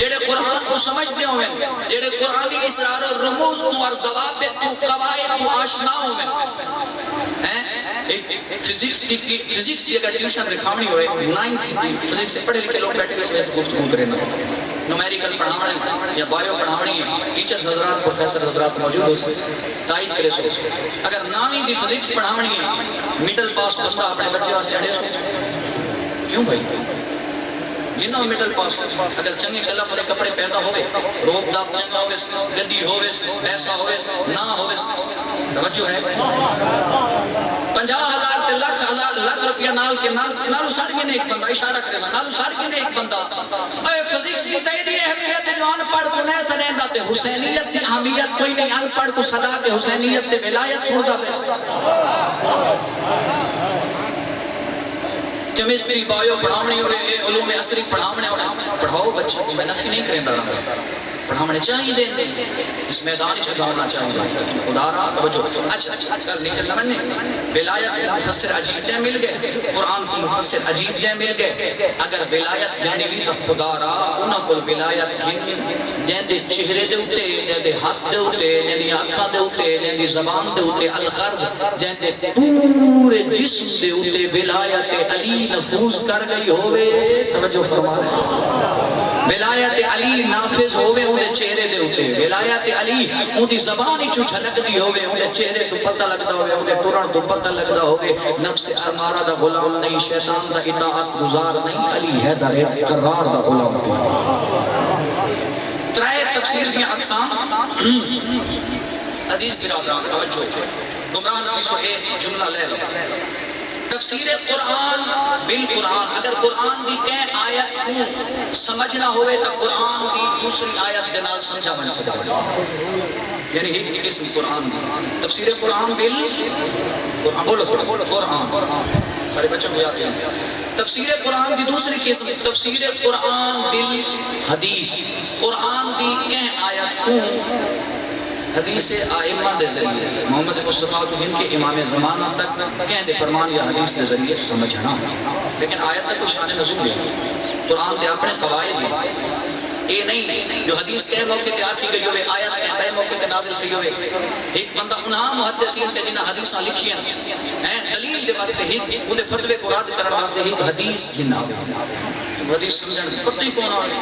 جڑے قرآن کو سمجھتے ہوئے جڑے قرآنی اسرار و رموز اور ضوابط و قواعد کو آشنا ہوئے فزکس کی اگر ٹیوشن رکھاونی ہوئے 9 فزکس سے پڑھے لکھے لوگ بیٹھے ہوئے سے گفتگو کریں نومیریکل پڑھاونے یا بایو پڑھاونی ٹیچرز حضرات پروفیسر حضرات موجود ہو سکتے تائید کرے سو اگر نامی دی فزکس پڑھاونی ہے میڈل پاس بندہ اپنے بچے واسطے اڑے سو کیوں بھائی جنہوں میڈل پاس اگر چنگے کلف والے کپڑے پہنتا ہوئے روب داب چنگا ہوئے گدی ہوئے پیسہ ہوئے نہ ہوئے توجہ ہے 50,000 تے لاکھ روپیہ نال کے نالو ساڑھ کے نے ایک بندہ اشارہ کرے گا نالو ساڑھ کے نے ایک بندہ اے فزکس کی تیری اہمیت جو ان پڑھ کو نہیں سنیں داتے حسینیت کی اہمیت کوئی نہیں ان پڑھ کو صدا کے حسینیت تے ولایت چھوڑا بیچتا کیمسٹری بایو پڑھاونے ہوئے علوم عصری پڑھاونے ہوئے پڑھاؤ بچوں کو میں نفی نہیں کریں دارا پڑھاونے چاہیے دیں اس میدان چھگاونا چاہیے خدا را توجہ اچھا کل نکلنا مننے ولایت مفسر عجیب دے مل گئے قرآن کو مفسر عجیب دے مل گئے اگر ولایت یعنی بھی تو خدا را انہوں کو ولایت جن دے چہرے دے ہوتے جن دے ہاتھ دے ہوتے جن دے آنکھاں دے ہوتے جن دے زبان دے ہوتے الغرض جن دے پورے جسم دے ہوتے ولایت علی نفوذ کر گئی ہوئے توجہ فرما رہے ہیں ولایت علی نافذ ہوئے انہیں چہرے دے ہوتے ولایت علی انہیں زبانی چو چھلک دی ہوئے انہیں چہرے تو پتہ لگتا ہوئے انہیں ٹرن تو پتہ لگتا ہوئے نفس امارہ دا غلام نہیں شیطان دا اطاعت گزار نہیں علی ہے در قرار دا غلام دی ترائے تفسیر کی اقسام عزیز برادران توجہ گمراہ نفی سو ایک جملہ لے لو تفسیر قرآن بالقرآن اگر قرآن دی کہیں آیت کو سمجھنا ہوئے تو قرآن کی دوسری آیت دنال سمجھا بن سکتا یعنی ایک قسم قرآن دی تفسیر قرآن بالقرآن بولو قرآن سارے بچوں کو یاد دیا تفسیر قرآن دی دوسری قسم تفسیر قرآن بالحدیث قرآن دی کہیں آیت کو حدیث آئمہ دے ذریعے محمد مصطفیٰ کو جن کے امام زمانہ تک کہیں دے فرمان یا حدیث دے ذریعے سمجھنا لیکن آیت تک کچھ آنے نزول ہے قرآن دے اپنے قواعد ہیں یہ نہیں جو حدیث کہے موقع تیار کی گئی ہوئے آیت کہے موقع تے نازل کی ہوئے ایک بندہ انہاں محدثین کے جنہاں حدیثاں لکھی ہیں دلیل دے واسطے ہی انہیں فتوے کو رد کرنے واسطے ہی حدیث جنہاں حدیث سمجھنے پتہ ہی کون آنے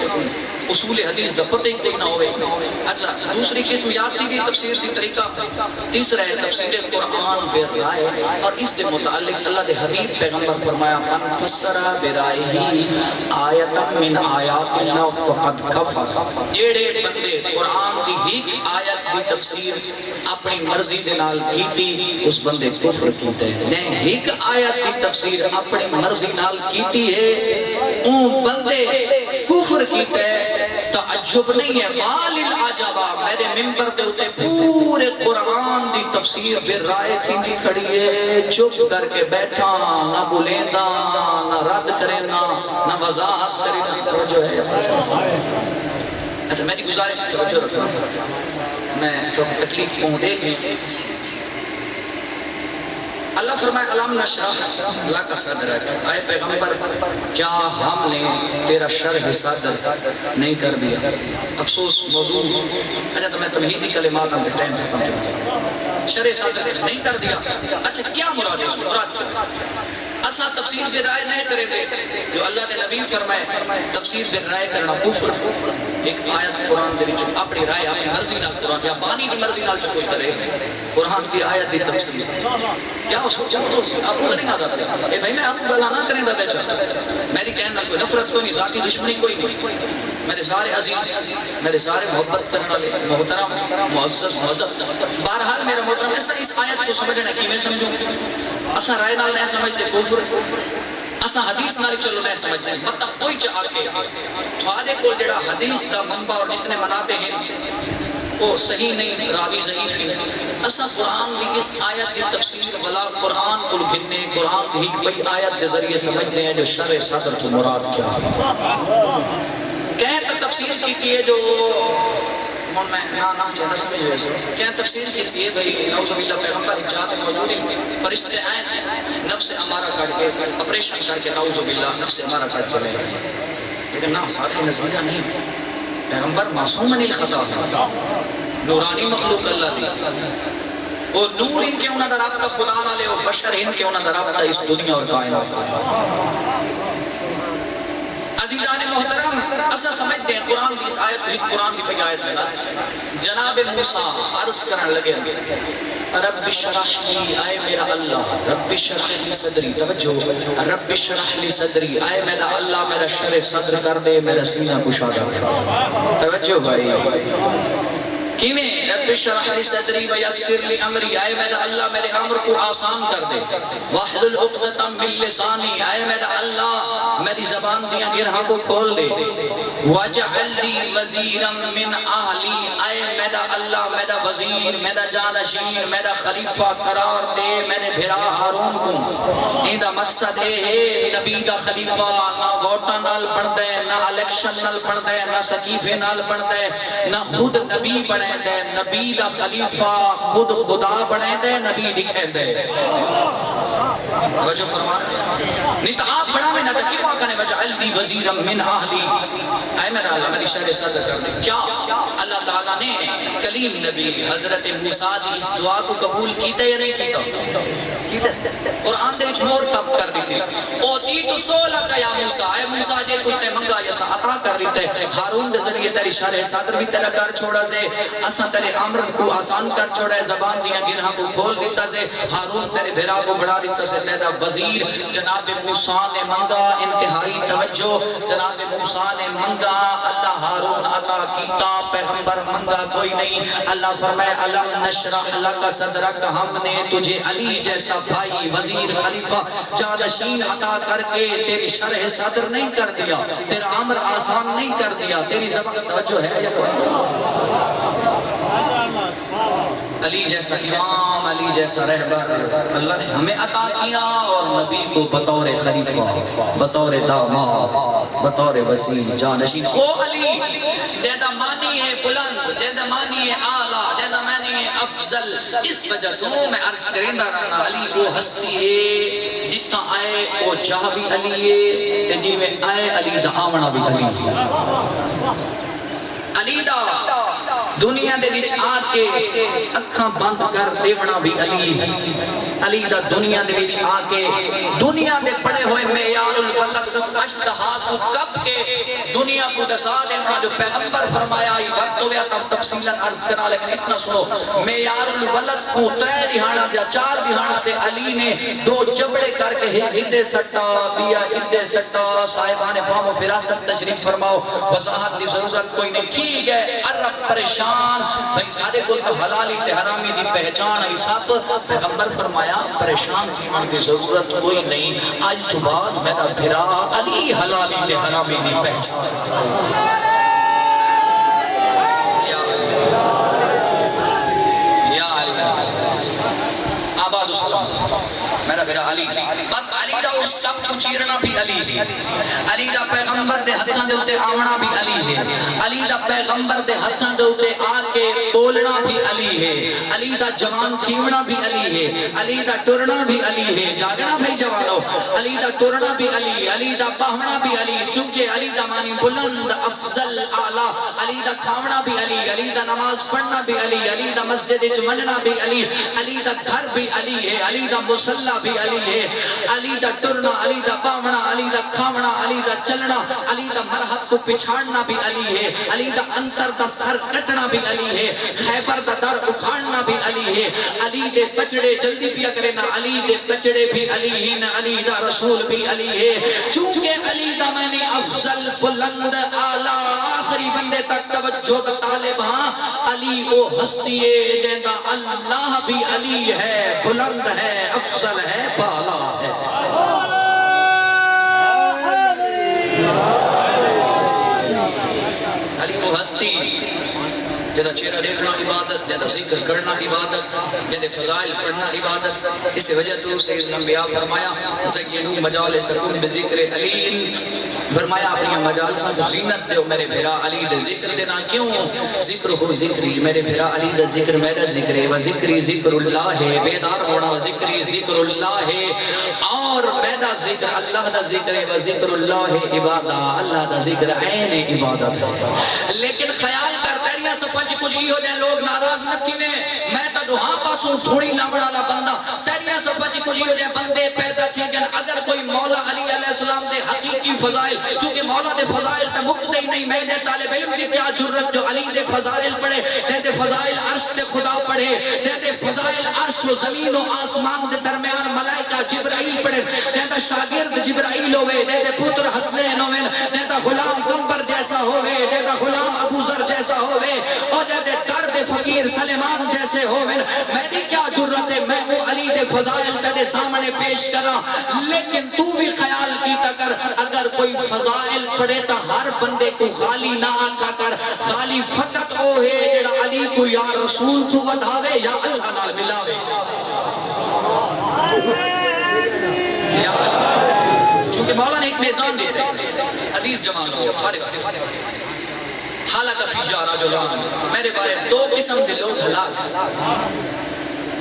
اصول حدیث دا پتہ ہی کوئی نہ ہوئے. اچھا دوسری قسم یاد تھی تفسیر دی طریقہ. تیسرا ہے تفسیر قرآن برائے, اور اس دے متعلق اللہ دے حبیب پیغمبر فرمایا من فسر برائے آیت من آیات اللہ فقد کفر. جیڑے بندے قرآن دی ہی آیت دی تفسیر اپنی مرضی دے نال کیتی اس بندے کفر کیتے ہیں. نہیں ایک آیت دی تفسیر اپنی مرضی نال کیتی ہے اون بندے کفر کیتے ہیں. تعجب نہیں ہے مال العجبہ میرے ممبر دے ہوتے پورے قرآن دی تفسیر برائے تھی نہیں کھڑی ہے, چپ کر کے بیٹھا نہ بولیندہ نہ رد کرینا نہ وضاحت کرینا. جو ہے اچھا میری گزارش توجہ رکھنا, میں تو تکلیف کو دے لیں. اللہ فرمائے علم نشرح اللہ کا صدر ہے. اے پیغمبر کیا ہم نے تیرا شرح صدر نہیں کر دیا؟ افسوس موضوع. اچھا تو میں تمہیدی کلمات ہم کے ٹائم سے پہنچا شرح صدر نہیں کر دیا. اچھا کیا مراد ہے؟ مراد کیا اسا تفسیر بے رائے نہیں کرے دے جو اللہ نے نبی فرمائے تفسیر بے رائے کرنا کفر. ایک آیت قرآن دے وچ اپنی رائے اپنی مرضی نال قرآن یا بانی دی مرضی نال جو کوئی کرے قرآن کی آیت دی تفسیر کیا اس کو آپ کو نہیں آتا اے بھائی میں آپ کو گلا نہ کریں دا بیچا میری کہنا کوئی نفرت کوئی نہیں ذاتی دشمنی کوئی نہیں. میرے سارے عزیز میرے سارے محبت کرنے والے محترم معزز مذہب بہرحال میرا محترم ایسا اس آیت کو سمجھنا کی میں سمجھوں اسا رائے نال نہیں سمجھتے کفر اسا حدیث نال چلو نہیں سمجھتے. مطلب کوئی چاہ کے تھوڑے کو جڑا حدیث دا منبع اور جتنے منابع ہیں وہ صحیح نہیں راوی ضعیف ہی اسا قرآن دی اس آیت دی تفسیر بلا قرآن کو گھننے قرآن دی کوئی آیت کے ذریعے سمجھتے ہیں جو شرح صدر تو مراد کیا ہے. کہتا تفسیر کسی ہے جو میں نہ چاہنا سمجھ رہے سے کیا تفسیر کسی ہے بھئی نعوذ باللہ پیغمبر اجازت موجود ہیں فرشتے آئیں نفس امارہ کٹ کے اپریشن کر کے نعوذ باللہ نفس امارہ کٹ کے لے لیکن نہ ساتھ نظریہ نہیں. پیغمبر معصوم عن الخطا نورانی مخلوق اللہ دی وہ نور ان کے انہاں دا رابطہ خدا نہ لے وہ بشر ان کے انہاں دا رابطہ اس دنیا اور کائنات. عزیزان محترم اصلا سمجھتے ہیں قرآن کی اس آیت کی قرآن کی آیت میں جناب موسیٰ عرض کرنے لگے رب شرح لی اے میرا اللہ رب شرح لی صدری توجہ رب شرح لی صدری اے میرا اللہ میرا شرح صدر کر دے میرا سینہ کشادہ توجہ بھائی کیویں رب شرح لی صدری ویسر لی امری اے میرا اللہ میرے امر کو آسان کر دے واحلل عقدۃ من لسانی اے میرا اللہ میری زبان سے گرہا کو کھول دے وجعل لی وزیرا من اہلی اے میرا اللہ میرا وزیر میرا جانشین میرا خلیفہ قرار دے میرے بھرا ہارون کو. ایدہ مقصد ہے نبی دا خلیفہ نہ ووٹا نال بڑھ دے نہ الیکشن نال بڑھ دے نہ سکیفے نال بڑھ دے نہ خود نبی بڑھے دے نبی دا خلیفہ خود خدا بڑھے دے نبی دکھے دے. توجہ فرمانے نہیں تو آپ بڑا میں نہ چکی وہ کہنے وجعل لی وزیرا من اہلی اے میرا اللہ میری شرح صدر کر دے. کیا اللہ تعالیٰ نے کلیم نبی حضرت موسیٰ دی اس دعا کو قبول کیتے یا نہیں کیتا؟ قرآن دے مور ثبت کر دیتے اوتی تو سولہ کا یا موسیٰ اے موسیٰ جے کتے منگا یسا عطا کر دیتے ہارون دے ذریعے تیری شرح صدر بھی تیرا کر چھوڑا سے اسا تیرے امر کو آسان کر چھوڑا ہے زبان دیا گرہا کو کھول دیتا سے ہارون تیرے بھرا کو بڑھا دیتا سے تیرا وزیر جناب موسیٰ نے منگا انتہائی توجہ جناب موسیٰ نے منگا اللہ ہارون عطا کیتا پیغمبر منگا کوئی نہیں. اللہ فرمائے علم نشرح لک صدرک ہم نے تجھے علی جیسا بھائی وزیر خلیفہ جانشین عطا کر کے تیری شرح صدر نہیں کر دیا تیرا عمر آسان نہیں کر دیا تیری زبان توجہ ہے یا علی جیسا امام علی جیسا رہبر اللہ نے ہمیں عطا کیا اور نبی کو بطور خلیفہ بطور داماد بطور وسیع جانشین او علی دیدہ مانی ہے بلند دیدہ مانی ہے آلہ دیدہ مانی ہے افضل. اس وجہ تو میں عرض کریں دارانا علی وہ ہستی ہے جتا آئے وہ جاہ بھی علی ہے تنجی میں آئے علی دا آمنہ بھی علی علی دا دنیا دے وچ آ کے اکھاں بند کر دیونا بھی علی علی دا دنیا دے وچ آ کے دنیا دے پڑے ہوئے معیار الولد اشتہا کو کب کے دنیا کو دسا دینا جو پیغمبر فرمایا ہی وقت ہویا تم تفصیلاً عرض کرنا، لیکن اتنا سنو معیار الولد کو 3 دہانا دیا 4 دہانا دے علی نے 2 جبڑے کر کے ہندے سٹا بیا ہندے سٹا صاحبان فام و فراست تشریف فرماؤ، وضاحت دی ضرورت کوئی نہیں کی گئے عرب پریشان بھائی سارے کو تو حلالی تے حرامی دی پہچان ہے سب، پیغمبر فرمایا پریشان کیوں کی ضرورت کوئی نہیں، آج تو بعد میرا بھرا علی حلالی تے حرامی دی پہچان یا علی آباد اسلام میرا بھرا علی، بس علی دا اس سب کو چیرنا بھی علی ہے، علی دا پیغمبر دے ہتھاں دے ہوتے آمنا بھی علی ہے، علی دا پیغمبر دے ہتھاں دے ہوتے آکے بولنا بھی علی ہے، علی دا جوان کھیونا بھی علی ہے، علی دا ٹرنا بھی علی ہے، جاگنا بھائی جوانو، علی دا ٹرنا بھی علی ہے، علی دا باہنا بھی علی، چونکہ علی دا معنی بلند افضل اعلیٰ، علی دا کھاونا بھی علی، علی دا نماز پڑھنا بھی علی، علی دا مسجد چمننا بھی علی، علی دا گھر بھی علی ہے، علی دا مسلح بھی علی ہے، علی دا ٹرنا، علی دا باونا، علی دا کھاونا، علی دا چلنا، علی دا مرحب کو پچھاڑنا بھی علی ہے، علی دا انتر دا سر کٹنا بھی علی ہے، خیبر دا در اکھاڑنا بھی علی ہے، علی دے بچڑے جلدی پیا کرنا، علی دے بچڑے بھی علی ہیں، علی دا رسول بھی علی ہے، چونکہ علی دا میں نے افضل بلند اعلیٰ آخری بندے تک توجہ دا طالب ہاں، علی او ہستیے دینا اللہ بھی علی ہے، بلند ہے، افضل ہے، بالا ہے، علی وہ ہستی جیدہ چہرہ دیکھنا عبادت، جیدہ ذکر کرنا عبادت، جیدہ فضائل پڑھنا عبادت، اس وجہ تو سید الانبیاء فرمایا زینو مجالسکم بذکر علی، فرمایا اپنی مجالسہ کو زینت دے میرے بھرا علی دے ذکر دینا، کیوں ذکر ہو ذکری میرے بھرا علی دے ذکر میرا ذکر ہے، وذکری ذکر اللہ ہے، بیدار ہونا وذکری ذکر اللہ ہے، اور میرا ذکر اللہ دا ذکر ہے، وذکر اللہ عبادہ، اللہ دا ذکر عین عبادت ہے، لیکن خیال کر تیریا سفر کچھ ہی ہو جائے لوگ ناراض نہ کیویں میں تا دوہاں پاسوں تھوڑی لبڑا لا بندہ تیریا سفر کچھ ہی ہو جائے بندے پیدا تھی گن اگر کوئی مولا علی علیہ السلام دے حقیقی فضائل چونکہ مولا دے فضائل تے مقتے ہی نہیں میں دے طالب علم کی کیا جرت جو علی دے فضائل پڑھے دے فضائل عرش دے خدا پڑھے دے فضائل عرش و زمین و آسمان دے درمیان ملائکہ جبرائیل پڑھے دے شاگرد جبرائیل ہوئے دے پتر حسنین ہوئے دے غلام گنبر جیسا ہوئے دے غلام ابو ذر جیسا ہوئے اور دے درد فقیر سلیمان جیسے ہوئے میری کیا جرت ہے میں وہ علی دے فضائل تیرے سامنے پیش کرا لیکن تو بھی خیال کی تکر اگر کوئی فضائل پڑھے تا ہر بندے کو خالی نہ آکا کر خالی فقط او ہے جڑا علی کو یا رسول تو ودھاوے یا اللہ نال ملاوے یا اللہ چونکہ مولا نے ایک میزان دے عزیز جوان حالکہ فی جارا جو جان میرے بارے 2 قسم سے لوگ ہلاک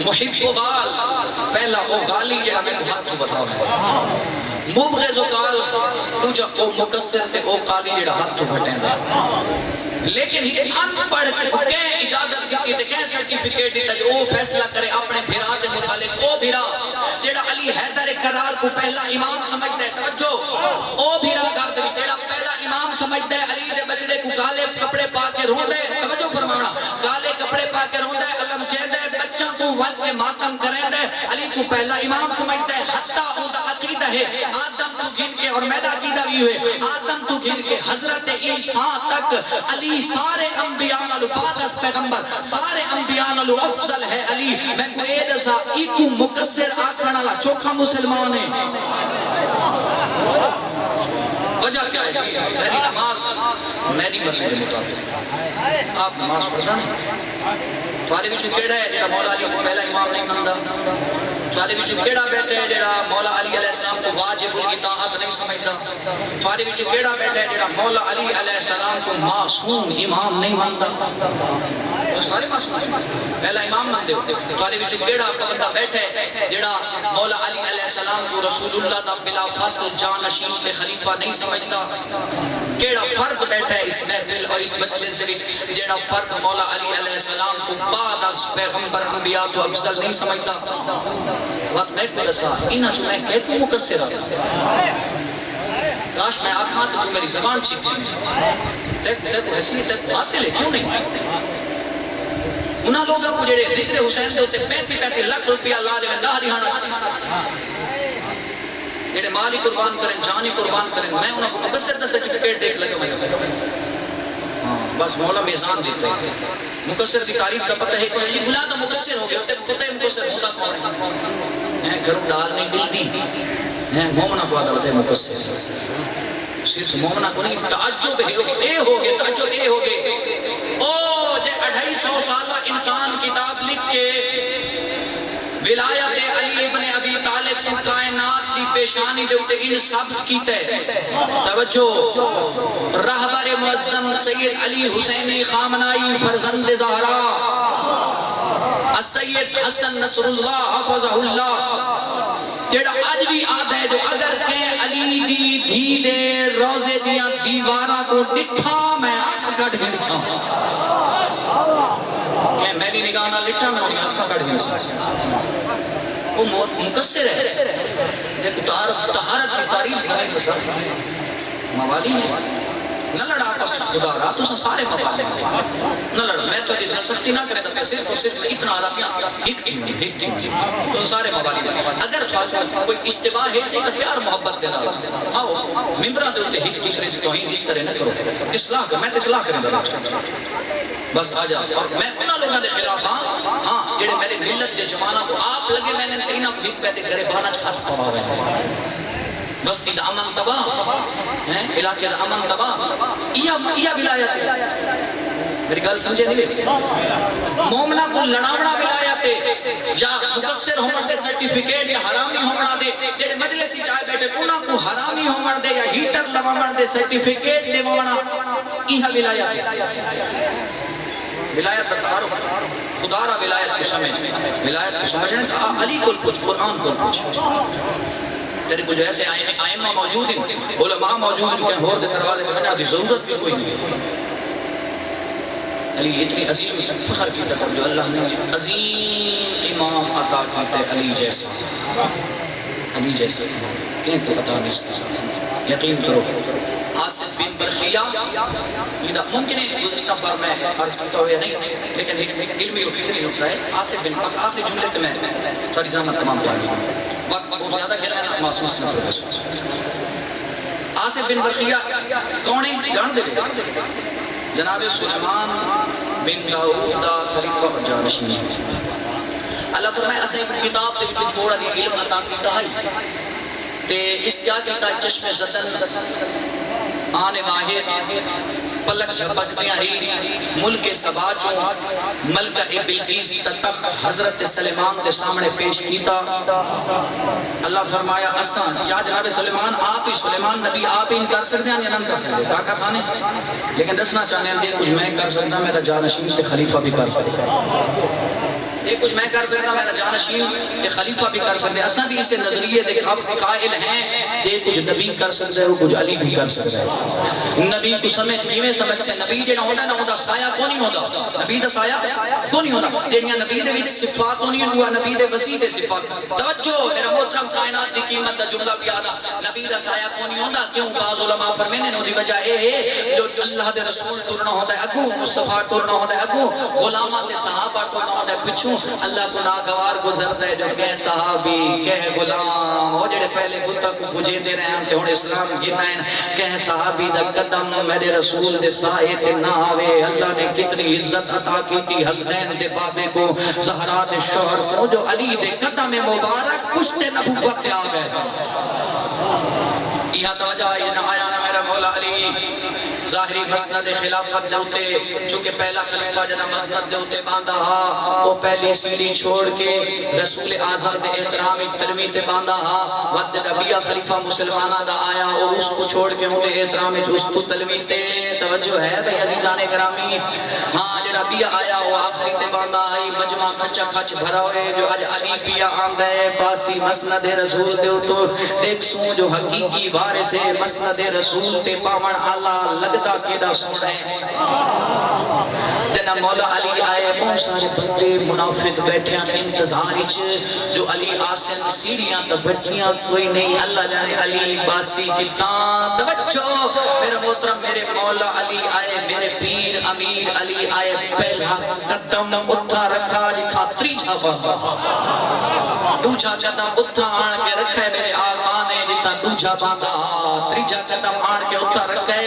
محب و غال پہلا او غالی جڑا میں ہاتھ تو بتاؤں مبغض و غال دوجا او مقصر تے او غالی جڑا ہاتھ تو بھٹیں دا لیکن ہی ان پڑھ کے اجازت دیتی تے کہیں سرٹیفکیٹ دیتا جو او فیصلہ کرے اپنے بھرا دے متعلق او بھرا جڑا علی حیدر قرار کو پہلا امام سمجھ دے توجہ او بھرا گرد بھی تیرا پہلا امام سمجھ دے علی دے بچڑے کو کالے کپڑے پا کے رون دے توجہ فرمانا کالے کپڑے پا کے رون دے علم چہ دے بچوں کو ون کے ماتم کریں دے علی کو پہلا امام سمجھ دے حتیٰ اندہ عقیدہ ہے آدم تو گن کے اور میرا عقیدہ بھی ہوئے آدم تو گن کے حضرت عیسیٰ تک علی سارے انبیاء نلو بعد از پیغمبر سارے انبیاء نلو افضل ہے علی میں کو اید سا ایکو مقصر آکھنا لا چوکھا مسلمان ہے وجہ کیا ہے میری نماز میری مرضی کے مطابق آپ نماز پڑھنا تھوڑے بھی چکیڑا ہے جیڑا مولا علی کو پہلا امام نہیں مندہ تھوڑے بھی چکیڑا بیٹھے ہے جیڑا مولا علی علیہ السلام کو واجب الاطاعت نہیں سمجھتا تھوڑے بھی چکیڑا بیٹھے ہے جیڑا مولا علی علیہ السلام کو معصوم امام نہیں مندہ سارے معصوم پہلا امام مندے تھوڑے بھی چکیڑا بندہ بیٹھے جیڑا مولا علی علیہ السلام کو رسول اللہ دا بلا فاصل جانشین تے خلیفہ نہیں سمجھتا کیڑا فرد بیٹھا ہے اس محفل اور اس مجلس دے وچ جیڑا فرد مولا علی علیہ السلام کو بعد از پیغمبر انبیاء تو افضل نہیں سمجھتا وقت میں کو رسا انہا جو میں کہتا ہوں مقصرہ کاش میں آکھاں تو میری زبان چھپ دیکھو حیثیت حاصل ہے کیوں نہیں؟ انہاں لوگوں کو جڑے ذکر حسین دے ہوتے 35 لاکھ روپیہ لا دے نہ ہریانہ جڑے مالی قربان کریں جانی قربان کریں میں انہاں کو مقصر دا سرٹیفکیٹ دیکھ لگا میں بس مولا میزان دے چاہیے مقصر کی تعریف کا پتہ ہے کہ یہ بلا تو مقصر ہو گیا اس سے پتہ ہے مقصر ہوتا کون ہے گھروں ڈال نہیں ملتی مومنہ کو عدالت ہے مقصر صرف مومنہ کو نہیں تعجب اے ہو گئے تعجب اے ہو گئے او جے 250 سالہ انسان کتاب لکھ کے ولایت علی ابن ابی طالب کو کائنات کی پیشانی دے اٹھے ان سب کیتے توجہ رہبر معظم سید علی حسینی خامنائی فرزند زہرا السید حسن نصر اللہ حفظہ اللہ جیڑا آج بھی آدھا ہے جو اگر کہ علی دی دھی دے روزے دیاں دیوارہ کو ڈٹھا میں آنکھ کٹ گئی سا کہ میری نگاہ نہ لٹھا میں انہیں آنکھ کٹ گئی سا وہ مقصر ہے لیکن طہارت کی تعریف نہیں بتا موالی ہے نہ لڑا کا سچ خدا رہا تو سارے مسائل نہ لڑا میں تو اتنا سختی نہ کرے تو صرف اور صرف اتنا آدھا ہک تو سارے موالی اگر کوئی اشتباہ ہے سے تو پیار محبت دینا آؤ ممبرہ دے ہوتے ہک دوسرے توہین اس طرح نہ کرو اصلاح کر میں تو اصلاح کریں ذرا بس آ جا اور میں انہاں لوگاں دے خلاف ہاں جڑے میرے ملت دے جمانہ کو آپ لگے میں نے تینہ کو ہک پیدے کرے بانا چھات پوا رہے ہیں بس تیز امن تباہ علاقے دا امن تباہ یہ ولایت ہے میری گل سمجھے نہیں مومنہ کو لڑاوڑا ولایت ہے یا مقصر ہومر دے سرٹیفکیٹ یا حرامی ہومر دے جیڑے مجلسی چاہے بیٹھے انہاں کو حرامی ہومر دے یا ہیٹر لوامر دے سرٹیفکیٹ دے مومنہ یہ ولایت ہے ولایت دا تعارف خدا را ولایت کو سمجھ ولایت کو سمجھنے علی کل کچھ قرآن کل کچھ تیرے کو جو ایسے آئمہ موجود ہیں علماء موجود ہیں کہ ہور دے دروازے میں بنا دی ضرورت بھی کوئی نہیں علی اتنی عظیم فخر کی طرف جو اللہ نے عظیم امام عطا کیتے علی جیسے کہیں کو عطا نہیں سکتا یقین کرو آصف بن برخیہ ممکن ہے گزشتہ بار میں عرض کرتا ہوئے نہیں لیکن علمی و فکری نکتا ہے آصف بن آخری جملے تو میں ساری زحمت تمام پڑھانی وقت بہت زیادہ کہنا ہے محسوس نہ کرو آصف بن برخیہ کون ہے جان دے جناب سلیمان بن داؤد دا خلیفہ اور جانشین اللہ فرمائے اسے کتاب دے وچ تھوڑا دی علم عطا کیتا ہے تے اس کیا کستا چشم زدن آنے واحد پلک جھپکتیاں ہی ملک سبا چوں ملکہ بلقیس تک حضرت سلیمان دے سامنے پیش کیتا اللہ فرمایا اسان یا جناب سلیمان آپ ہی سلیمان نبی آپ ہی انکار سکتے ہیں یا نہ کر سکتے طاقت آنے لیکن دسنا چاہنے ہیں کچھ میں کر سکتا میرا جانشین تے خلیفہ بھی کر سکتا یہ کچھ میں کر سکتا میرا جانشین تے خلیفہ بھی کر سکتے اساں بھی اسے نظریے دے اب قائل ہیں یہ کچھ نبی کر سکتے ہو کچھ علی بھی کر سکتے ہیں نبی کو سمجھ جیویں سمجھ سے نبی جڑا ہوندا نہ ہوندا سایہ کو نہیں ہوندا نبی دا سایہ کو نہیں ہوندا جڑیاں نبی دے وچ صفات نہیں ہوا نبی دے وسیع دے صفات توجہ میرا محترم کائنات دی قیمت دا جملہ بھی آدا نبی دا سایہ کو نہیں ہوندا کیوں بعض علماء فرمانے نے دی وجہ اے ہے جو اللہ دے رسول ٹرنا ہوندا ہے اگوں مصطفی ٹرنا ہوندا ہے اگوں غلاماں تے صحابہ ٹرنا ہوندا ہے پچھوں اللہ کو ناگوار گزردا ہے جو کہ صحابی کہ غلام ہو جڑے پہلے بتاں کو بجے دے رہے ہیں تے ہن اسلام جنائن کہ صحابی دا قدم میرے رسول دے سائے تے نہ آوے اللہ نے کتنی عزت عطا کی تھی حسنین دے بابے کو زہرا دے شوہر کو جو علی دے قدم مبارک پشت نبوت آ گئے یہ توجہ یہ نہ آیا نا میرا مولا علی ظاہری مسند خلافت دے ہوتے چونکہ پہلا خلیفہ جنا مسند دے ہوتے باندھا ہا وہ پہلی سیڑھی چھوڑ کے رسول اعظم دے احترام تلوی تے باندھا ہا ود نبیہ خلیفہ مسلمانہ دا آیا اور اس کو چھوڑ کے ہوتے احترام اس کو تلوی تے توجہ ہے بھئی عزیزان گرامی ہاں جڑا بیا آیا وہ آخری تے باندھا آئی مجمع کچا کچ بھرا ہوئے جو آج علی بیا آندھے باسی مسند رسول دے ہوتو دیکھ سوں جو حقیقی وارث مسند رسول تے پاون آلہ لگتا کیڑا سوڑے جدہ مولا علی آئے بہت سارے بندے منافق بیٹھے ہیں انتظار جو علی آسن سیڑھیاں تو بچیاں کوئی نہیں اللہ جانے علی باسی جتاں توجہ میرا محترم میرے مولا علی آئے میرے پیر امیر علی آئے پہلا قدم اتھا رکھا لکھا تریجھا باندھا دوجھا قدم اتھا آن کے رکھے میرے آقا نے جتنا دوجھا باندھا تریجھا قدم آن کے اتھا رکھے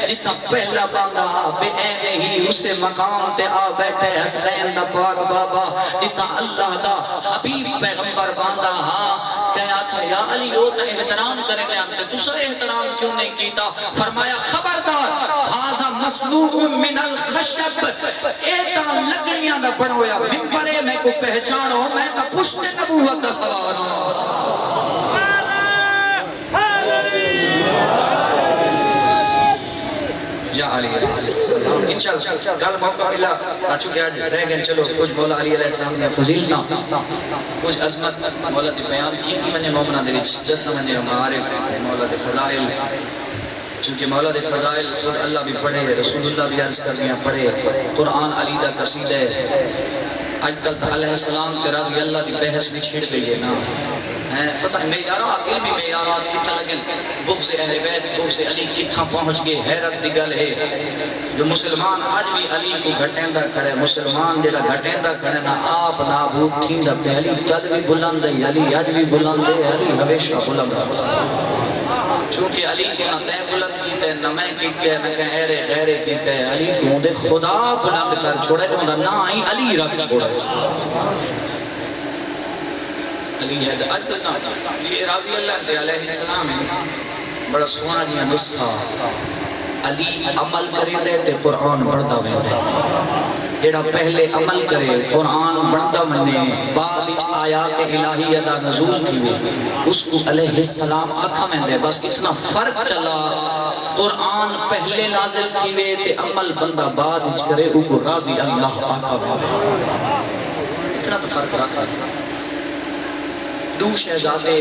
جتنا پہلا باندھا بے اینے ہی اسے مقام تے آ بیٹھے حسنین دا پاک بابا جتنا اللہ دا حبیب پیغمبر باندھا ہاں کہ آکھا یا علی وہ تا احترام کریں گے آنکھتے تو سر احترام کیوں نہیں کیتا فرمایا خبردار حاضا مصنوع من الخشب ایتا لگنیاں دا بڑھویا ممبرے میں کو پہچانو میں تا پشت نبوت دا سوارا یا علی علیہ السلام چل گل موقع ملا چونکہ آج رہ گئے چلو کچھ مولا علی علیہ السلام نے فضیلتاں کچھ عظمت مولا دی بیان کی منہ مومنہ دے وچ جس منہ معارف مولا دی فضائل چونکہ مولا دے فضائل خود اللہ بھی پڑھے رسول اللہ بھی عرض کر دیا پڑھے قرآن علی دا قصید ہے آج کل علیہ السلام سے رضی اللہ دی بحث بھی چھڑ گئی ہے نا پتہ نہیں معیارات علمی معیارات کتنا لگن بغض اہل بیت بغض علی کتنا پہنچ گئے حیرت دی گل ہے جو مسلمان آج بھی علی کو گھٹیندہ کھڑے مسلمان جڑا گھٹیندہ کھڑے نا آپ نابود تھیندہ پہ علی کل بھی بلند ہے علی آج بھی بلند ہے علی ہمیشہ بلند ہے چونکہ علی کو نہ تے بلند کیتے نہ میں کیتے نہ غیرے غیرے کیتے علی کو دے خدا بلند کر چھوڑے جو نہ آئی علی رکھ چھوڑے علی ہے اجل نہ یہ راضی اللہ علیہ السلام بڑا سونا جی نسخہ علی عمل کریں دے تے قرآن بڑھتا ویندے جیڑا پہلے عمل کرے قرآن بڑھتا منے بعد اچ آیات الہیہ دا نزول تھی اس کو علیہ السلام آکھا ویندے بس اتنا فرق چلا قرآن پہلے نازل تھی وے تے عمل بندہ بعد اچ کرے او کو راضی اللہ آکھا ویندے اتنا تو فرق رکھا دو شہزادے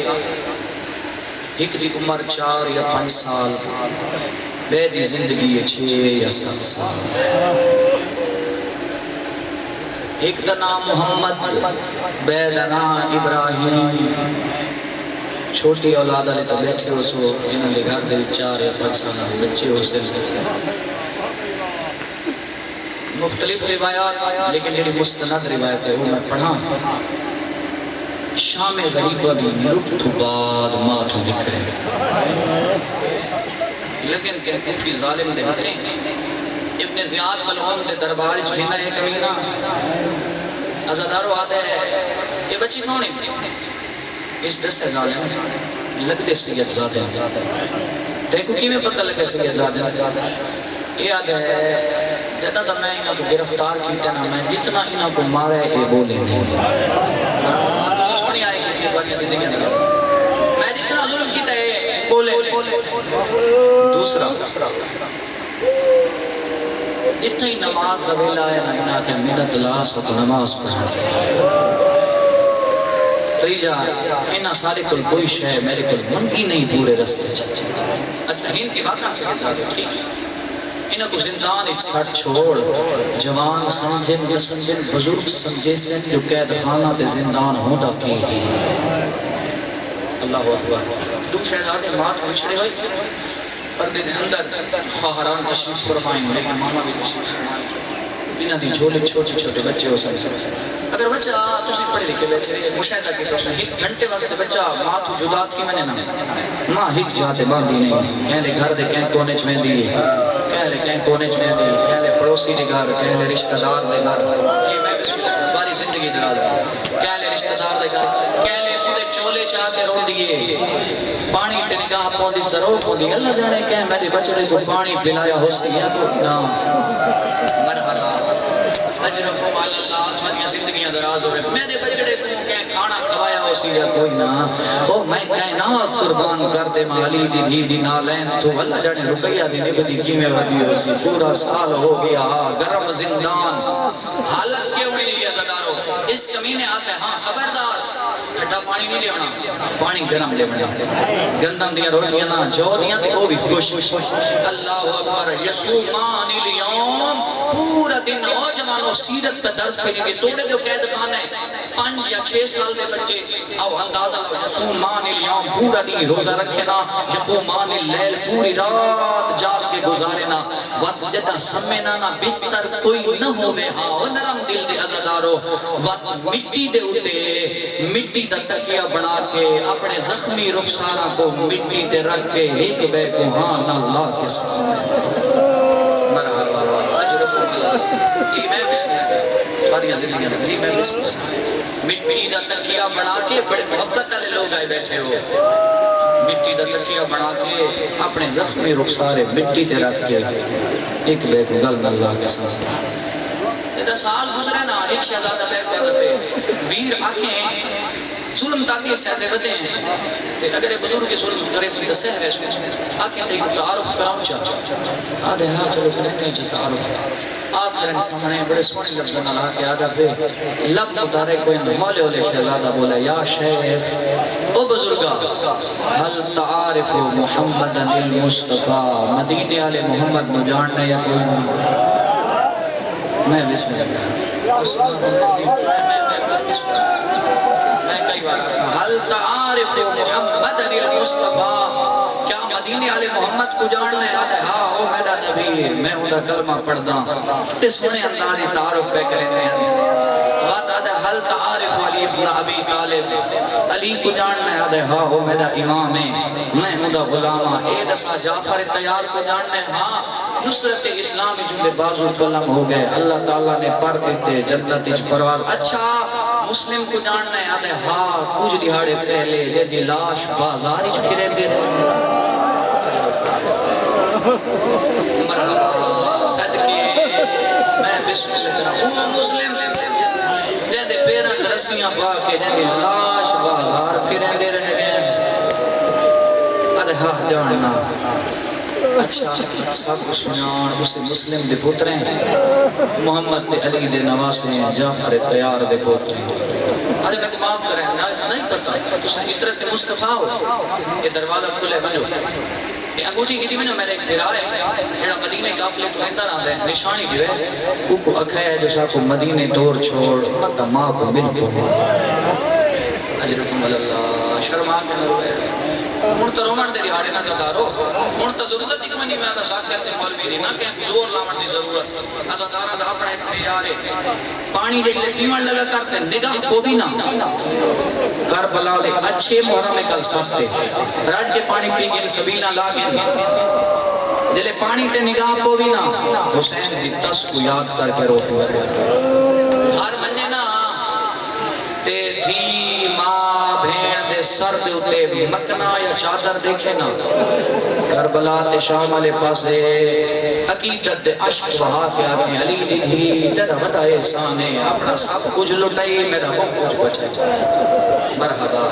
ایک دی عمر 4 یا 5 سال بے دی زندگی 6 یا 7 سال ایک دا نام محمد بے دا نام ابراہیم چھوٹی اولاد علی تو بیٹھے ہو سو جنہوں نے گھر دے 4 یا 5 سال بچے ہو سے مختلف روایات لیکن جڑی مستند روایت ہے وہ میں پڑھا شام غریب ابھی مرک تو بعد ماتو نکھرے لیکن کہ کوفی ظالم دے ہوتے ابن زیاد ملعون دے دربار جھینا ہے کمینہ ازادارو آدھے یہ بچی کون ہے اس دس سے ظالم لگ دے سید زادے دیکھو کی میں پتہ لگے سید زادے یہ آدھے جدہ دا میں انہاں کو گرفتار کیتے نا میں جتنا انہاں کو مارے یہ بولے نہیں میں جتنا ظلم کیتا ہے بولے دوسرا جتنا ہی نماز دا ویلا ہے نا کہ منت لاس وقت نماز پڑھا تریجا انہا سارے کل کوئی شے میرے کل منگی نہیں پورے رستے اچھا ہند کی باقی سے کسا ٹھیک انہوں کو زندان ایک ساتھ چھوڑ جوان سمجھن یا سمجھن بزرگ سمجھے سے جو قید خانہ تے زندان ہوتا کی اللہ اکبر دو شہزادے مات پچھڑے ہوئی پردے دے اندر خواہران تشریف فرمائیں لیکن ماما بھی تشریف فرمائیں بنا دی جھولے چھوٹے چھوٹے بچے ہو سکتے اگر بچہ تسی پڑھے لکھے بیٹھے مشاہدہ کی سوچنا ایک گھنٹے واسطے بچہ ماں تو جدا تھی میں نے نہ ہک جاتے باندھی نہیں کہنے گھر دے کہیں کونے چمیں دیئے کہنے کہیں کونے چمیں دیئے کہنے پڑوسی دے گھر کہنے رشتہ دار دے گھر یہ میں بسم اللہ باری زندگی دلا دے کہنے رشتہ دار دے گھر کہنے پورے چولے چاہ کے رو دیئے پانی تے نگاہ پوندی ضرور پوندی اللہ جانے کہیں میرے بچڑے تو پانی پلایا ہو سی یا تو نا مرحبا اجرکم علی اللہ تھوڑی زندگیاں دراز ہو رہے میرے بچڑے کو کہیں کھانا کھوایا ہو سی یا کوئی نہ او میں کائنات قربان کر دے مالی دی دھی دی نالین تو اللہ جانے رکیہ دی نبدی کی میں ودی ہو سی پورا سال ہو گیا گرم زندان حالت کیوں نہیں لیا زدارو اس کمینے آتے ہاں خبردار کھٹا پانی نہیں لیونا پانی گرم لیونا گندم دیا روٹیاں نہ جو دیا تے وہ بھی خوش اللہ اکبر یسومان اليوم پورا دن او جمال سیرت کا درس پڑھیں گے. توڑے جو قید خانہ ہے 5 یا 6 سال دے بچے او اندازہ یصومان الیوم پورا دن روزہ رکھے نا, یقومان اللیل پوری رات جاگ کے گزارے نا, وقت جدا سمینا نا بستر کوئی نہ ہوے ہاں او نرم دل دے عزادارو, وقت مٹی دے اتے مٹی دا تکیہ بنا کے اپنے زخمی رخسارہ کو مٹی دے رکھ کے ایک بے کو ہاں اللہ کے سامنے. مرحبا اجرکم اللہ. جی میں بسم اللہ سواریاں زندگیاں جی میں بسم اللہ. مٹی دا تکیہ بنا کے بڑے محبت والے لوگ آئے بیٹھے ہو, مٹی دا تکیہ بنا کے اپنے زخمی رخسارے مٹی تے رکھ کے ایک بے کو گل اللہ کے سامنے. 10 سال گزرے نا, ایک شہزادہ بیٹھ پہ ویر آنکھیں ظلم تاکہ سیسے بسے ہیں اگر بزرگ کے ظلم کرے سے دسے ہے آنکھیں دیکھو تعارف کراؤں چاہ آدھے ہاں چلو کریں نہیں چاہ تعارف آخر سامنے بڑے سونے لفظ نہ کے آدھا پہ لب اتارے کوئی ہولے ہولے شہزادہ بولے یا شیخ او بزرگا حل تعارف محمد المصطفیٰ مدینے والے محمد نو جاننے یا کوئی نہیں. میں بسم میں کئی بار حل تعارف محمد المصطفیٰ کیا مدینے والے محمد کو جاننے آدھے ہاں او میرا نبی میں اندھا کلمہ پڑھدا کتے سونے اندازی تعارف پہ کریں دے بات آدھے حل تعارف علی ابن ابی طالب علی کو جاننے آدھے ہاں او میرا امام ہے میں اندھا غلامہ اے دسا جعفر تیار کو جاننے ہاں نصرت اسلام جنہے بازو کلم ہو گئے اللہ تعالیٰ نے پر دیتے جنت اچ پرواز. اچھا مسلم کو جاننے آدھے ہاں کچھ دہاڑے پہلے جدی لاش بازاری پھرے دے رہے مرحبا صدقے میں بسم اللہ جنہوں وہ مسلم جدی پیرنچ رسیاں پاکے جدی لاش بازار پھرے دے رہے ہیں آدھے ہاں جاننا. اچھا سب سنان اسے مسلم دے پتریں محمد دے علی دے نواسے جعفر تیار دے پتریں. آج میں معاف کریں ایسا نہیں کرتا تو سے عطرت مصطفیٰ ہو یہ دروازہ کھلے بنو یہ انگوٹھی کی دی میں میرے ایک درائے جڑا مدینے قافلے تو اندر آندے نشانی دی ہے وہ کو اکھایا ہے جو سا کو مدینے دور چھوڑ مدہ ماں کو مل کو اجرکم اللہ شرما کے نروے منتا رومن دے رہاڑے نہ زدارو منتا ضرورت ہی کمانی میں آدھا شاکر تے مولوی دی نہ کہ زور لاؤن دی ضرورت ازادارہ سے اپنے پیارے پانی دے لئے پیمن لگا کرتے نگاہ کو بھی نہ کربلا دے اچھے محرم کل ساتھے راج کے پانی پی گئے سبیلہ لاغیں دلے پانی تے نگاہ کو بھی نہ حسین دی تس کو یاد کر کے روٹو ہر بننے نہ تے دھی ماں بھین دے سر دے اتے مکنا یا چادر دیکھے نا کربلا تے شام والے پاسے عقیدت دے عشق بہا کے آگے علی دی دھی تیرا وڈا احسان ہے اپنا سب کچھ لٹائی میرا وہ کچھ بچے مرحبا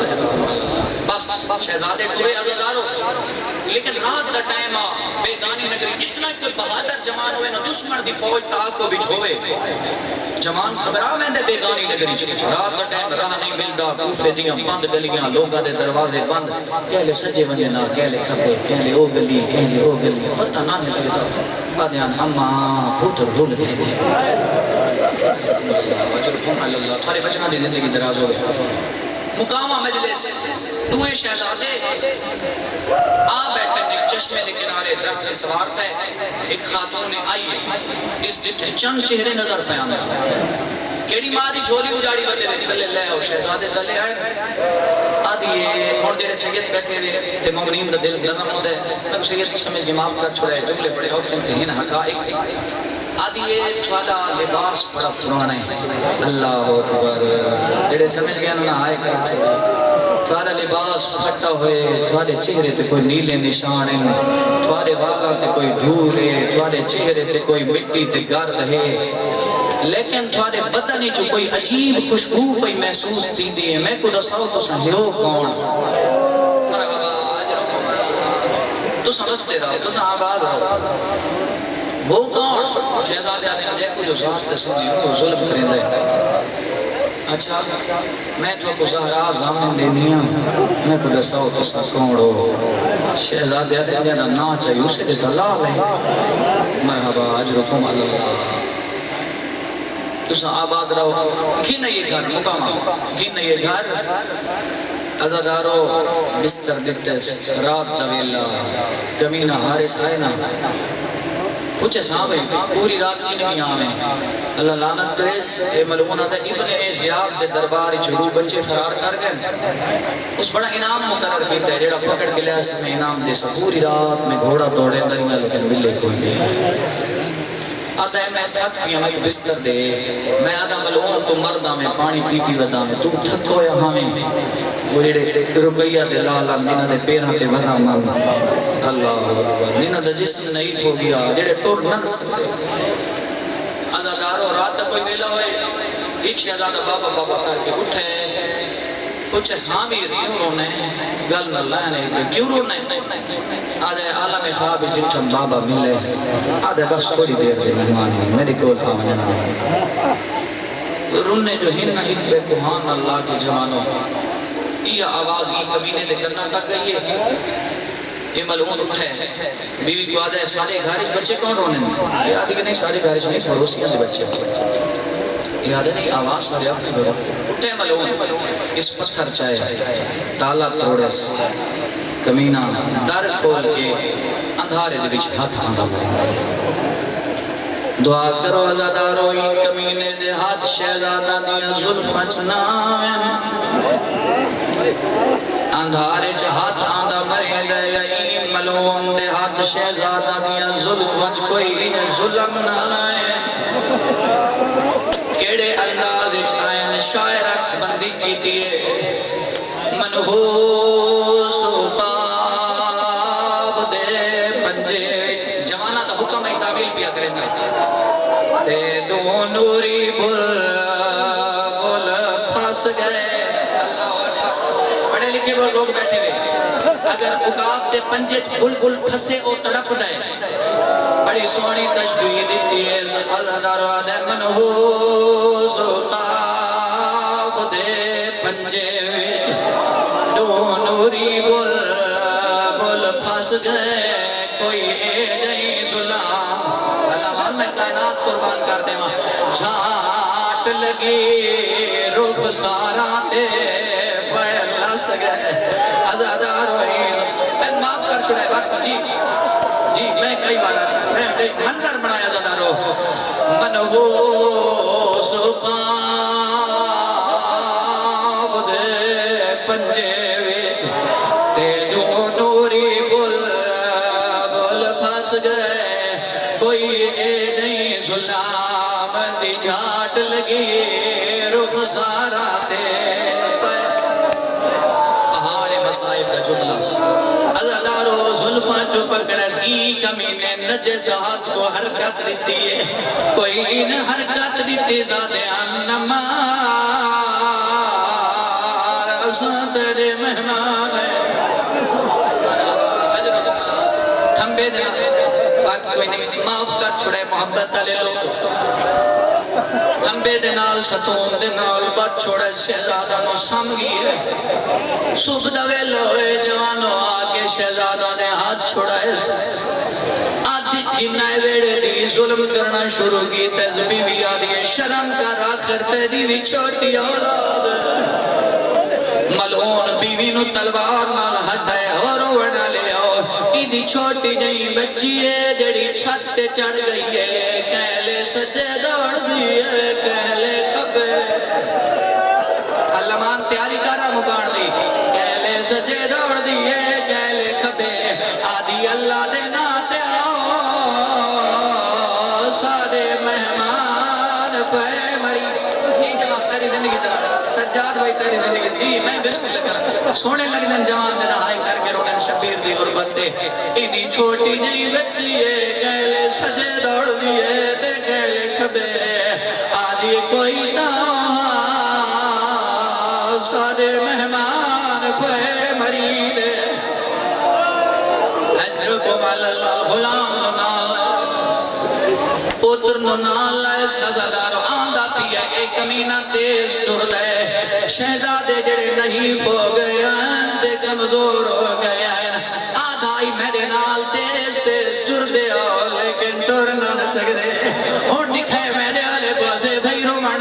بس شہزادے پورے عزدارو لیکن رات دا ٹائم آ بیگانی نگری اتنا کوئی بہادر جمان ہوئے نا دشمن دی فوج تاک کو بچ ہوئے جمان خبرہ میں دے بیگانی نگری رات دا ٹائم راہ نہیں ملدا کوفے دیاں بند گلیاں لوگاں دے دروازے بند کہلے سجے وجے نہ کہلے کھپے کہلے او گلی کہلے او گلی پتہ نہ نہیں لگتا آدھیان ہماں پوتر بھول گئے دے وجرکم اللہ تھارے بچنا دی زندگی دراز ہو گئے مقامہ مجلس دوئے شہزادے آ بیٹھے ایک چشمے دے کنارے درخت کے سوارتا ہے ایک خاتون آئی اس لٹھے چند چہرے نظر پہ آنا کیڑی ماں دی جھولی اجاڑی بندے دے کلے لے ہو شہزادے دلے آئے آدھی یہ اور دیرے سید بیٹھے دے تے مومنین دا دل نرم ہو دے میں سید سمجھ کے معاف کر چھوڑے جملے بڑے ہو کھنتے ہیں حقائق آدھی یہ تھوڑا لباس بڑا پرانا ہے اللہ اکبر جڑے سمجھ گیا نہ آئے کر تھوڑا لباس پھٹا ہوئے تھوڑے چہرے تے کوئی نیلے نشان ہیں تھوڑے والا تے کوئی دھول ہے تھوڑے چہرے تے کوئی مٹی تے گرد ہے لیکن تھوڑے بدنی جو کوئی عجیب خوشبو پہ محسوس تھی دیئے میں کو دساؤ تو سہیو کون تو سمجھتے رہا تو آباد رہا وہ کون شہزادے آدھے جائے کو جو ذات تسلی کو ظلم کریں دے اچھا میں تو کو زہرا زامن دینیا میں کو دساؤ تو سا کونڑو شہزادے آدھے جائے نا چاہیے اسے دے دلال ہے مرحبا اجرکم اللہ تسا آباد رہو کھن یہ گھر مقامہ کھن یہ گھر ازادارو بستر دتس رات دویلا کمینہ حارس آئے نا کچھ صحابہ پوری رات کی نہیں آمیں اللہ لعنت کریس اے ملعونہ دا ابن زیاد دے دربار چھڑو بچے فرار کر گئے اس بڑا انعام مقرر کیتا ہے جیڑا پکڑ کے لیا اس میں انعام دے سا پوری رات میں گھوڑا دوڑے دریا لیکن ملے کوئی نہیں آدھا ہے میں تھک پیا میں بستر دے میں آدھا ملعون تو مردہ میں پانی پیتی ودا میں تو تھک ہویا ہمیں وہ جیڑے رقیہ دے لالا نینا دے پیران تے ورہ مانا اللہ نینا دے جسم نہیں ہو گیا جیڑے ٹور نک سکتے ازادارو رات تک کوئی ویلا ہوئے ایک شہزادہ بابا بابا کر کے اٹھے کچھ اسحابی کیوں رونے گل نہ لانے کیوں رونے آدھے عالم خواب جنٹھم بابا ملے آدھے بس تھوڑی دیر دے مہمان میری کول آمنے نہ رونے جو ہن نہ ہن بے کوہان اللہ کے جوانوں یہ آواز یہ کمینے دے کرنا تک گئی ہے یہ ملعون اٹھے بیوی کو آدھے سارے گھارش بچے کون رونے یہ آدھے کہ نہیں سارے گھارش نہیں پڑوسیاں دے بچے یہ آدھے نہیں آواز سارے آپ سے برو اٹھے ملعون اس پتھر چاہے تالا توڑے کمینہ در کھول کے اندھارے دے بچ ہاتھ آندھا پڑھا دعا کرو ازادارو یہ کمینے دے ہاتھ شہزادہ دیا ظلفہ چناویں اندھارے چا ہاتھ آندھا مرے دے یہ ملعون دے ہاتھ شہزادہ دیا ظلفہ کوئی ظلم نہ لائے کیڑے انداز چائن شاعر عکس بندی کی دیئے منحوس خواب دے پنجے جوانہ دا حکم ہے تعمیل بھی کرنا تے دو نوری بل پھاس گئے اللہ پڑھے لکھے وہ لوگ بیٹھے ہوئے اگر عقاب دے پنجے بل پھسے او تڑپ دائے بڑی سونی تشبیح دیتی ہے ازادارو آدھے منحوس خواب دے پنجے دو نوری بل پھس گئے کوئی نہیں ظلام اللہ میں کائنات قربان کر دے ماں جھاٹ لگی رخ سارا تے پڑھ لس گئے ازادارو میں معاف کر چھڑے بات کو جی جی میں کئی بار میں منظر بنایا ازادارو منحوس خواب دے پنجے وچ تے دو نوری بل پھس گئے کوئی نہیں ظلام دی جھاٹ لگی رخ سارا تے پہاڑ مصائب کا جملہ ازادارو ظلفہ جو پکڑس ای کمینے نجس ہاتھ کو حرکت دیتی ہے کوئی نہ حرکت دیتی زادے انمار اساں تیرے مہمان ہے تھمبے دے باقی کوئی نہیں معاف کر چھڑے محبت تلے لوگ تھمبے دے نال ستون دے نال بٹ چھوڑے شہزادہ نو سمگی ہے صبح دوے لوئے جوانو آگے شہزادہ نے ہاتھ چھوڑائے آدھی جنائے ویڑے دی ظلم کرنا شروع کی تزبی بھی آدھی شرم کر آخر تیری بھی چھوٹی اولاد ملعون بیوی نو تلوار نال ہٹائے اور وڑا لے آؤ ایدھی چھوٹی نہیں بچی ہے جڑی چھت چڑھ گئی ہے کہلے سجے دوڑ دیئے کہلے کھبے اللہ مان تیاری کرا مکان دی کہلے سجے دوڑ دیئے کہلے کھبے آدھی اللہ دے ناتے آؤ سارے مہمان پہ مری جی جواب تیری زندگی طرح سجاد بھائی تیری زندگی جی میں بسم اللہ کرا سونے لگنن جوان دے رہائی کر کے روڑن شبیر دی غربت دے ایدھی چھوٹی نہیں بچی ہے کہلے سجے دوڑ دیئے دے کہلے کھبے آدھی کوئی نہ سارے مہمان پہ مرید حجرکم اللہ غلام نال پتر نال اس ازادارو آندہ پیا ایک کمینہ تیز ٹر دے شہزادے جڑے نہیں ہو گئے دے کمزور ہو گئے آدھائی میرے نال تیز ٹر دے لیکن ٹر نہ سکتے اور دکھے میرے آلے پاسے بھائی روما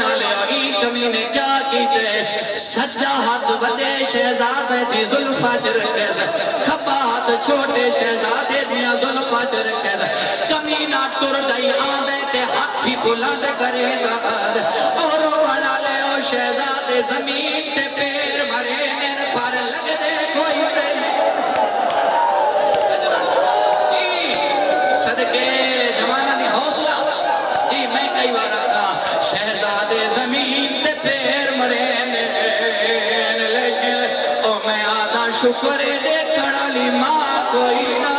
شہزادے دی زلفاں چ رکھے سے کھبا ہاتھ چھوٹے شہزادے دیاں زلفاں چ رکھے سے کمینہ ٹر گئی آندے تے ہاتھی بلند کرے گا اور والا لے او شہزادے زمین تے پیر مرے نر پر لگ دے کوئی صدقے جمانہ دی حوصلہ جی میں کئی بار آگا شہزادے زمین تے پیر مرے لیکن او میں آدھا شکر دیکھن علی ماں کوئی نہ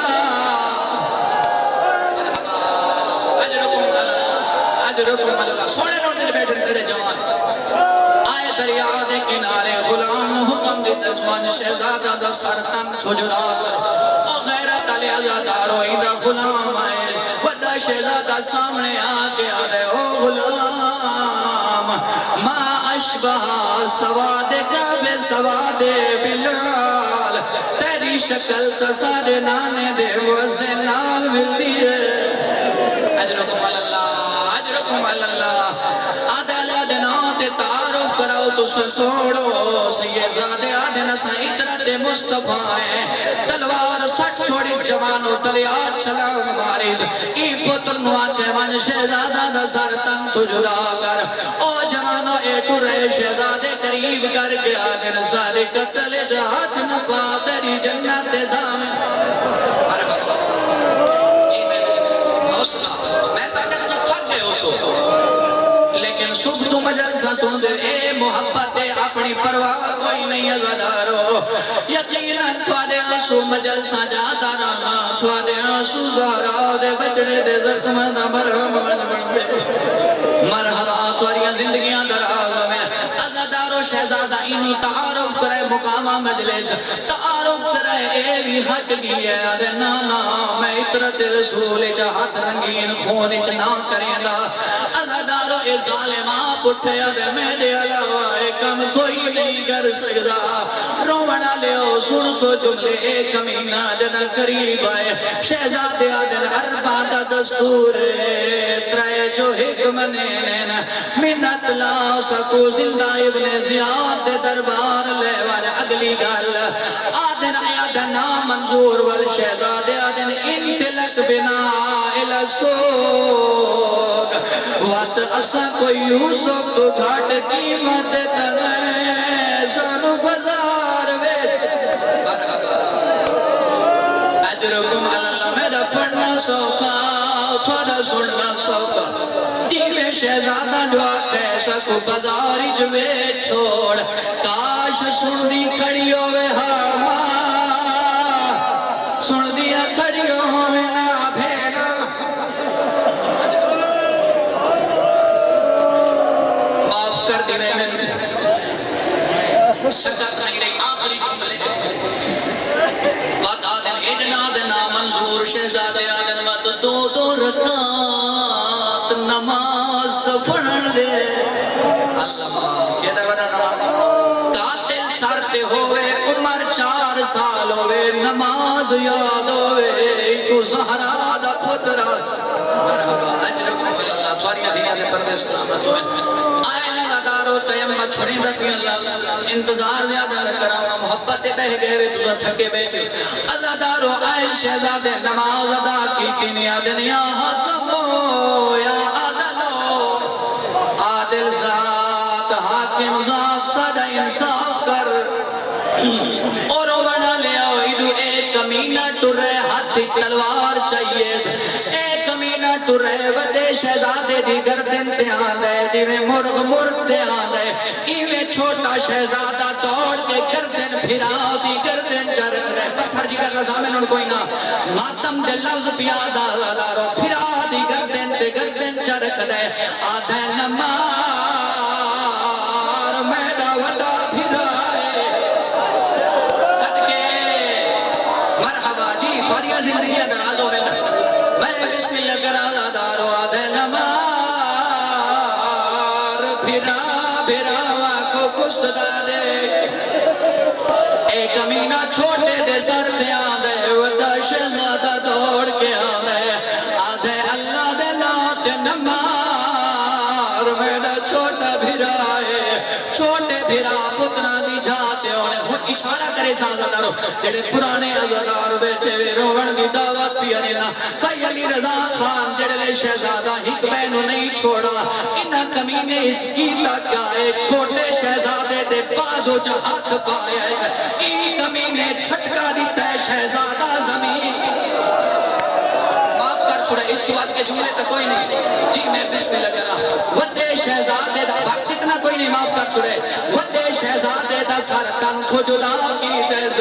اجرکم اللہ سونے روٹے بیٹھے تیرے جوان آئے دریا دے کنارے غلام حکم دی تزمان شہزادہ دا سر تن تھجرا کر او غیرت علی عزادارو ایدہ غلام آئے وڈا شہزادہ سامنے آگے آدھے او غلام ما اشبہ سواد کا بے سواد بلال تیری شکل تصادے نانے دے وزے نال ملتی ہے اجرکم اللہ اجرکم اللہ آدھے دناتے تعارف کراؤ تو سکوڑو سید زادے آدھے نسا اجرت مصطفیٰ ہے تلوار سٹ چھوڑی جوانو دریا چھلانگ ماریس ای پتر نوان کے من شہزادہ دا سر تن تجھلا کر او جوانو ایک رہے شہزادے قریب کر کے آدھے نسا قتل جہات نپا تیری جنت زامن جی میں حوصلہ میں تاکہ تجھے تھک گئے ہو سو لیکن صبح تو مجلسہ سن دے اے محبت اپنی پرواہ کوئی نہیں عزادارو یقیناً تھوڑے آنسو مجلسہ جاتا رانا تھوڑے آنسو زہرا دے بچڑے دے زخم دا مرحم بن دے مرحبا تھوڑیاں زندگیاں دراز میں عزادارو شہزادہ انہی تعارف کرے مقامہ مجلس تعارف کرے اے بھی حق کیے آدھے نانا میں اطرت رسول جہات رنگین خون چنا کریں دا عزادارو اے ظالمہ پٹھے آدھے میرے علاوہ کم کوئی نہیں کر سکتا رونا لے او سن سو جملے ایک کمینہ جنہ قریب آئے شہزادے آدھے اربا دا دستور ترائے جو حکمنے لینا منت لا سکو زندہ ابن زیاد دربار لے والے اگلی گل آدھے آدھے نام منظور والشہزادے آدھے انتلک بنا الاسوگ وات اسا کوئی یوسف تو گھاٹ قیمت تنے سانو بزار ویچ اجرکم اللہ میرا پڑھنا سوکا تھوڑا سننا سوکا دیوے شہزادہ دعا کیسا کو بزاری جوے چھوڑ کاش سن دی کھڑی ہوئے ہاما سن دیا کھڑی ہوئے نا بھیڑا معاف کر دی میں سکت نہیں رہی آخری جملے وقت آدن ادنا دنا منظور شہزادے آدن وقت دو رکعت نماز پڑھن دے اللہ کہتا ہے بڑا نماز قاتل سارتے ہوئے عمر 4 سال ہوئے نماز یاد ہوئے کو زہرا دا پترہ مرحبا اجرکم اللہ سواریاں دنیا دے پردے سلامت ہوئے آئے لگادارو تیمت چھڑی دفی اللہ انتظار زیادہ کرامہ محبت بہ گئے وے تجھا تھکے بیچے عزادارو آئے شہزادے نماز ادا کی کنیا دنیا حکمو یا عدلو عادل ذات حاکم ذات سادہ انصاف کر اور بنا لے آؤ ایدو ایک کمینہ ٹرے ہاتھی تلوار چاہیے ایک کمینہ ٹرے وڈے شہزادے دی گردن تے آدھے دیوے مرغ تے آدھے ایوے چھوٹا شہزادہ دوڑ کے گردن پھراؤ دی گردن چرک دے پتھر جی کر رضا میں ان کوئی نہ ماتم دے لفظ پیادہ دارو پھرا دی گردن تے گردن چرک دے آدھے نمار میڈا وڈا پھرائے صدقے مرحبا جی فاریہ زندگی درازوں میں میں بسم اللہ کرا دارو آدھے نمار پھرا کو کسدا دے ایک امینہ چھوٹے دے سر دے آدھے وڈا شہزادہ دوڑ کے آدھے اللہ دے نات نمار میڈا چھوٹے تے ہونے ہن اشارہ کرے سازدارو جڑے پرانے عزادار بیٹھے وے روون دی دعوت پیا دینا بھائی علی رضا خان جڑے لے شہزادہ ہک بہنو نہیں چھوڑا انہاں کمینے اس کیتا کیا ہے چھوٹے شہزادے دے بازو چا ہاتھ پایا ہے ای کمینے چھٹکا دیتا ہے شہزادہ زمین چھوڑا اس کے بعد کے جملے تک کوئی نہیں جی میں بسم اللہ کرا وڈے شہزادے دا وقت اتنا کوئی نہیں معاف کر چھوڑے وڈے شہزادے دا سر تن کو جدا کی تیز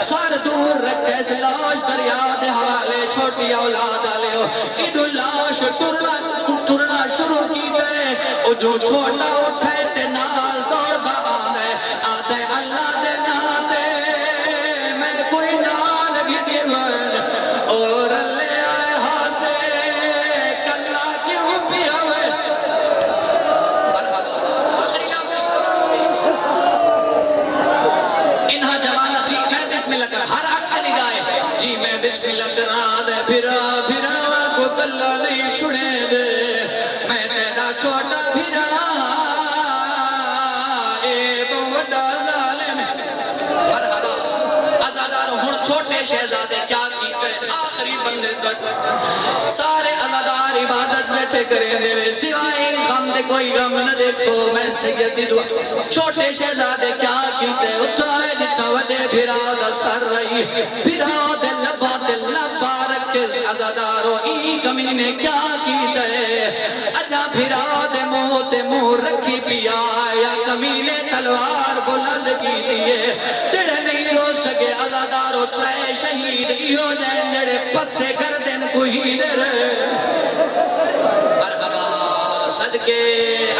سر دور رکھتے سے لاش دریا دے حوالے چھوٹی اولاد آلے ہو ادھو لاش ٹرنا شروع کی تے ادھو چھوٹا اٹھے تے نال دوڑ با آنے آتے اللہ دے ناتے میں کوئی نال بھی دیوان اور اللہ بسم اللہ کرا دے بھرا کو کلہ نہیں چھڑے دے میں تیرا چھوٹا بھرا اے بوڈا ظالم مرحبا عزاداروں ہن چھوٹے شہزادے کیا کی گئے آخری بندے تک سارے عزادار عبادت بیٹھے کریں دے سوائے غم دے کوئی غم نہ دیکھو میں سیدی دعا چھوٹے شہزادے کیا کی گئے اتھائے جتا ودے بھرا دا سر رہی بھرا دے لبا دے لبا رکھس عزاداروں ای کمینے کیا کی دے اجا بھرا دے منہ رکھی پیا یا کمینے تلوار بلند کی دیئے تیرے نہیں رو سکے عزاداروں ترے شہید ایو جائیں جڑے پسے گردن کوئی دے رہے مرحبا صدقے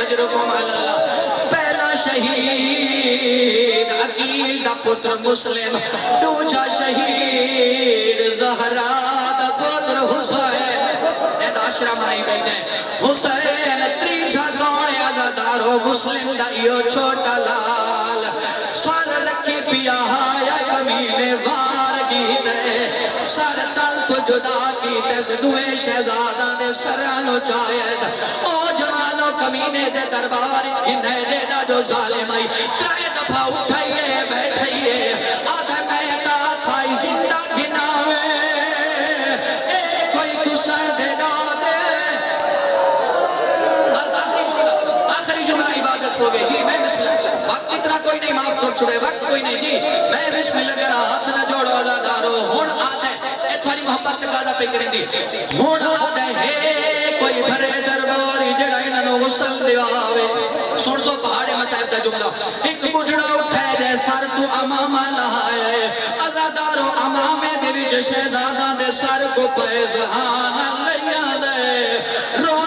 اجرکم اللہ پہلا شہید عقیل دا پتر مسلم دوجا شہید زہرا دا پتر حسین نیدہ اشرم نہیں بیٹھے حسین تریجا گونے عزادارو مسلم دا ایو چھوٹا لال سر رکھی پیا یا کمینے وار کی دے سر سال تو جدا کی تیس دوئے شہزادہ دے سرانو چاہے او جوانو کمینے دے دربار جنہ دے دا جو ظالم آئی ترائے دفعہ اٹھائیے بیٹھائیے آدھا میں دا کھائی زندہ گناوے اے کوئی کسر دے دا دے بس آخری جملہ عبادت ہو گئی جی میں بسم اللہ وقت اتنا کوئی نہیں معاف کر چھوڑے وقت کوئی نہیں جی میں بسم اللہ کرا ہاتھ نہ جوڑو عزادارو ہون آدھے اے تھوڑی محبت تقاضا پہ کریں دی ہون آدھے ہے کوئی بھرے درباری جڑا انہوں غسل دیواوے سن سو پہاڑے مسائب دا جملہ ایک بجڑا اٹھے دے سر تو امامہ لہائے عزادارو امامے دے بھی شہزادہ دے سر کو پیزہان اللہ دے رو